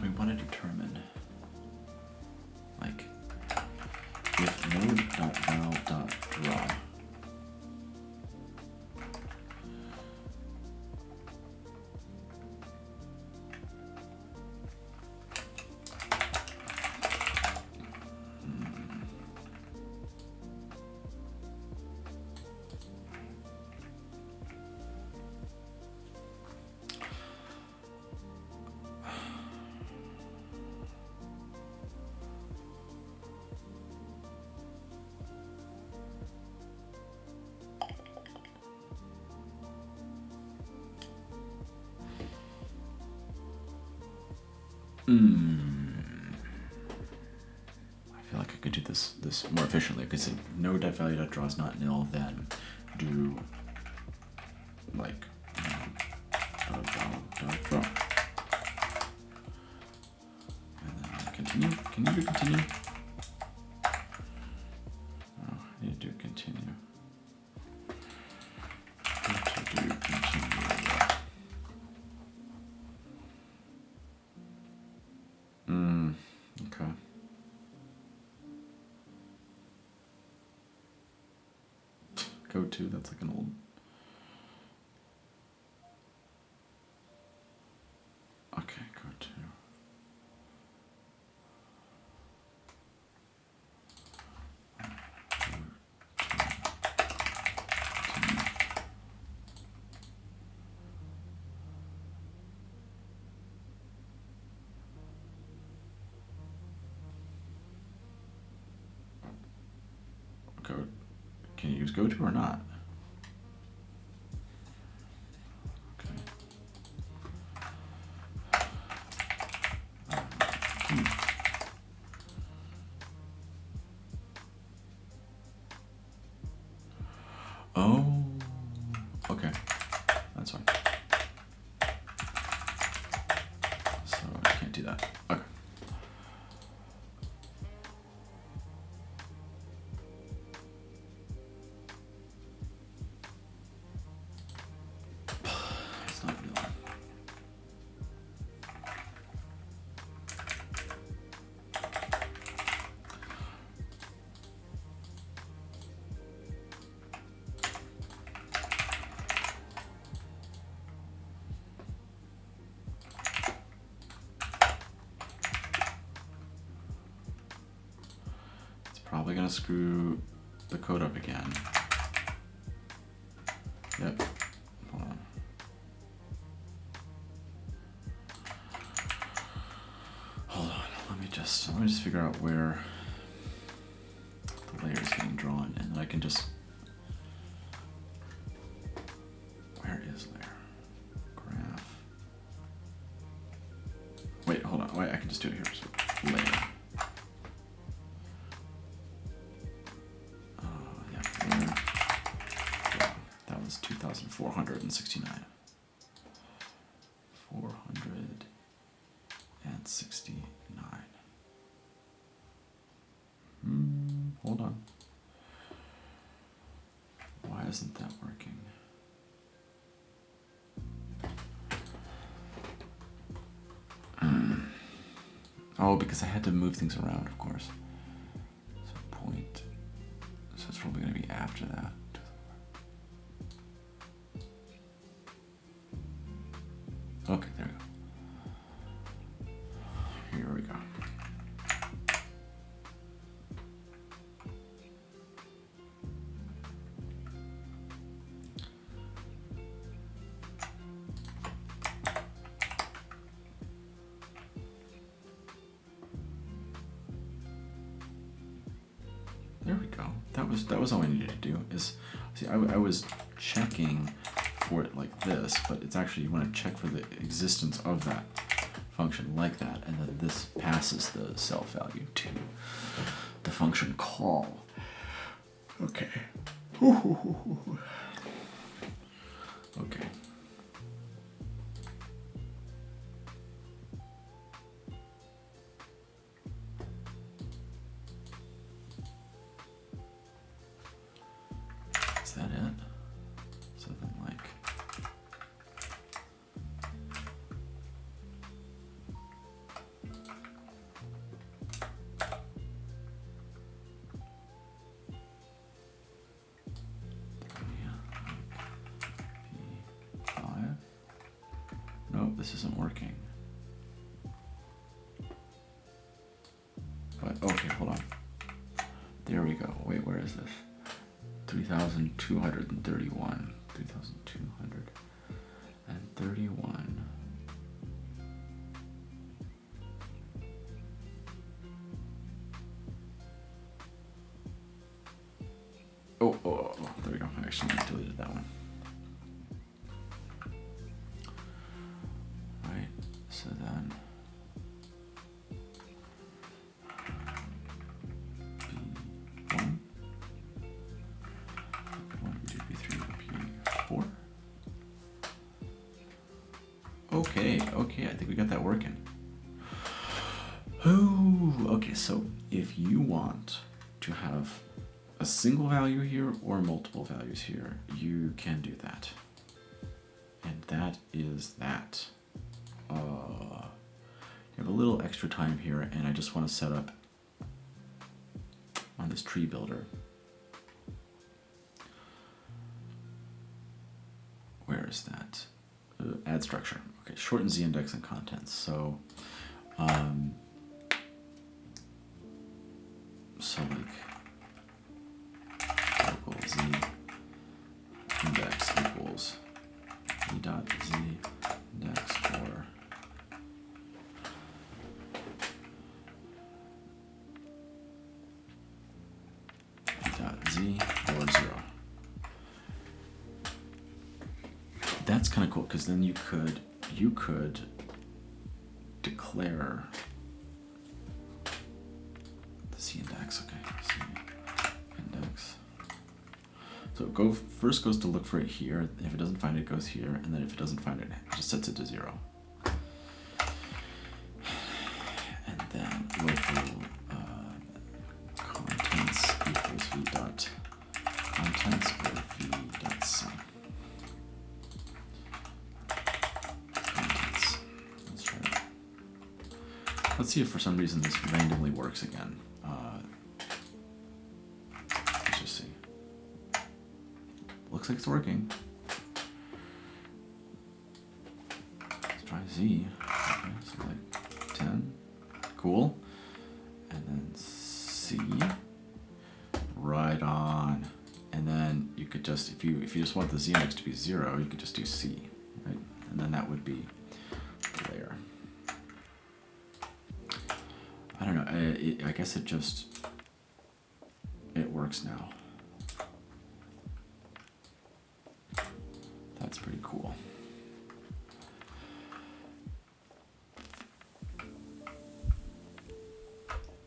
we want to determine, like, if node.val.draw I feel like I could do this more efficiently, because if node.value.draw is not nil, then do like node.val.draw. And then continue. Can you do continue? Oh, I need to do continue. Okay. Go to, that's like an old. Okay, go to. Go. Can you use go to or not? Okay. Oh, okay. That's fine. So I can't do that. Okay. Probably gonna screw the code up again. Yep. Hold on. Hold on. Let me just figure out where the layer is getting drawn, and then I can just. Where is layer? Graph. Wait, hold on. Wait, I can just do it here. So layer. Yeah, layer. Yeah, that was 2,469. 469. Hold on. Why isn't that working? Oh, because I had to move things around, of course. So point. So it's probably going to be after that. Okay, there we go. Here we go. There we go. That was all I needed to do. Is see, I was checking for it like this, but it's actually, you want to check for the existence of that function like that, and then this passes the self value to the function call. Okay. Okay. Is that it? So then, like, P5. No, this isn't working. But okay, hold on. There we go. Wait, where is this? 3,231. 3,231. Oh, there we go. I actually deleted that one. Right, so then B1, B2, B3, B4. Okay, I think we got that working. Oh, okay, so if you want to have a single value here or multiple values here, you can do that. And that is that. You have a little extra time here, and I just want to set up on this tree builder. Where is that? Add structure. Okay, shorten z index and contents. So, like local z index equals e dot z index or e dot z or 0. That's kind of cool, because then you could declare the z index. Okay, z index. So first goes to look for it here. If it doesn't find it, it goes here, and then if it doesn't find it, it just sets it to 0. And then local contents equals v dot contents or v dot c. Contents. Let's try it. Let's see if for some reason this randomly works again. Let's just see. Looks like it's working. Let's try Z. Okay, so like 10. Cool. And then C. Right on. And then you could just, if you just want the z index to be 0, you could just do C, right? And then that would be the layer. I don't know. I guess it works now. That's pretty cool.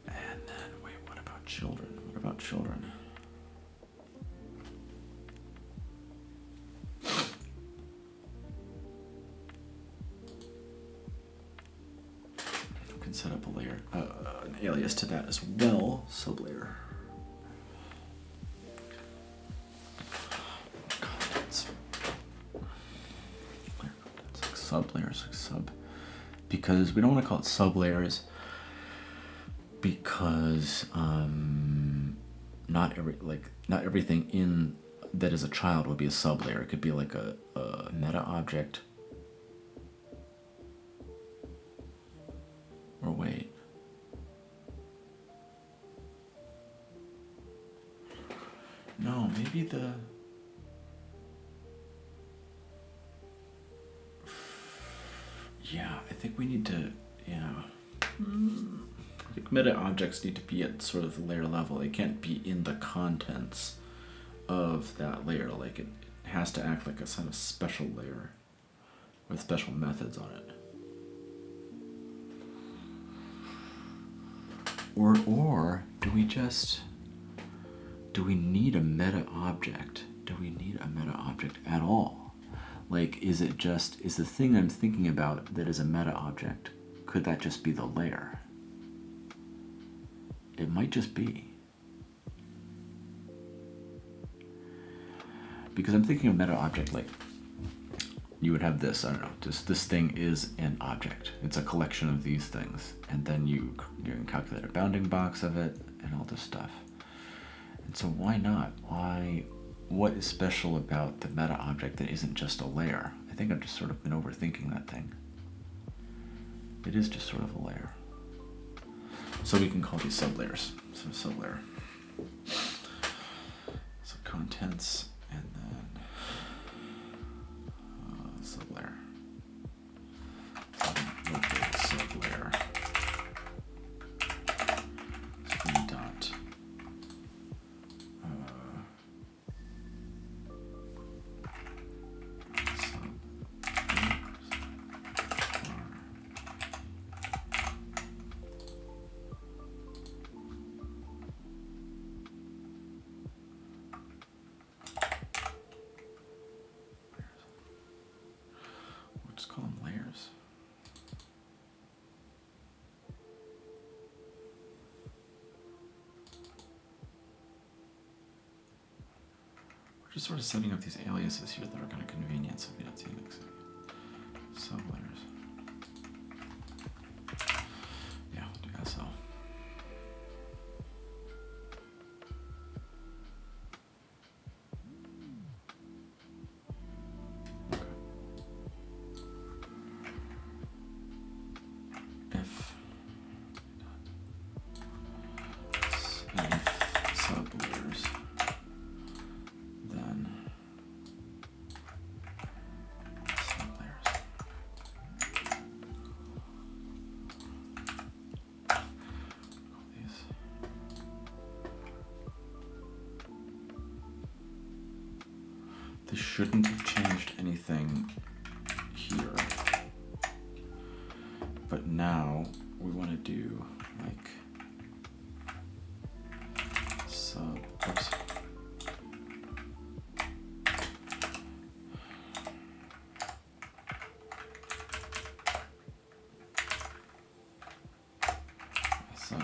And then, wait, what about children? What about children? We can set up a layer, an alias to that as well, sublayer. Sublayers, because we don't want to call it sublayers because not everything in that is a child would be a sublayer. It could be like a meta object. Or wait. No, maybe the yeah, I think we need to, yeah. I think meta objects need to be at sort of the layer level. They can't be in the contents of that layer. Like it has to act like a sort of special layer with special methods on it. Or do we need a meta object? Do we need a meta object at all? Like, is the thing I'm thinking about that is a meta object, could that just be the layer? It might just be. Because I'm thinking of meta object like, you would have this, I don't know, just this thing is an object. It's a collection of these things. And then you can calculate a bounding box of it and all this stuff. And so why not? What is special about the meta object that isn't just a layer? I think I've just sort of been overthinking that thing. It is just sort of a layer. So we can call these sublayers. So sublayer. So contents and then sublayer. So locate sublayer. Screen dot. Just call them layers. We're just sort of setting up these aliases here that are kind of convenient, so we don't see mixing. Sublayers. Yeah, do SL. This shouldn't have changed anything here. But now we want to do like sub, oops. So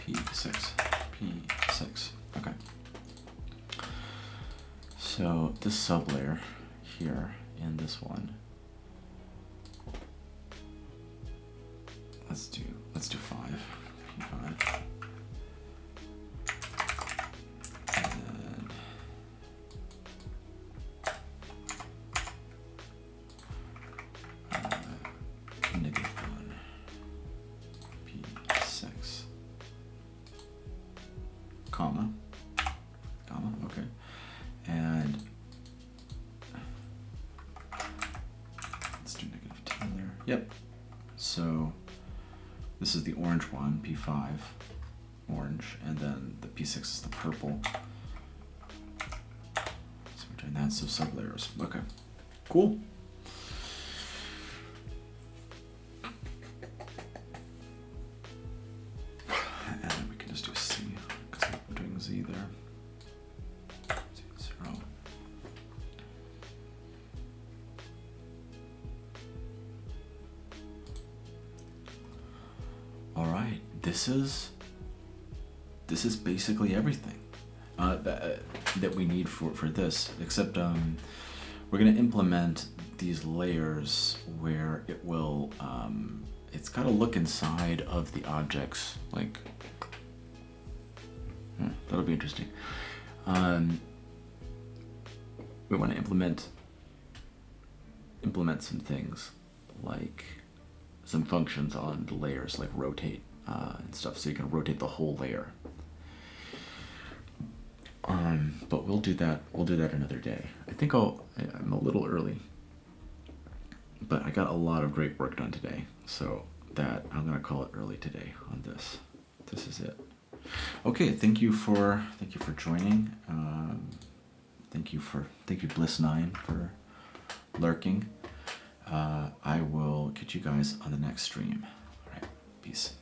P6, P6. Okay. So this sublayer here in this one, let's do 5. P5. And -1. P6. Comma, okay. And let's do -10 there. Yep. So this is the orange one, P5, orange, and then the P6 is the purple. So we're doing that, so sublayers. Okay, cool. And then we can just do C, because we're doing Z there. Z0. All right, this is basically everything that we need for this, except we're going to implement these layers where it will it's got to look inside of the objects, like that'll be interesting. We want to implement some things, like some functions on the layers, like rotate and stuff, so you can rotate the whole layer. But we'll do that another day. I think I'm a little early, but I got a lot of great work done today, so that I'm gonna call it early today on this. This is it. Okay, thank you for joining. Thank you Bliss9 for lurking. I will catch you guys on the next stream. All right, peace.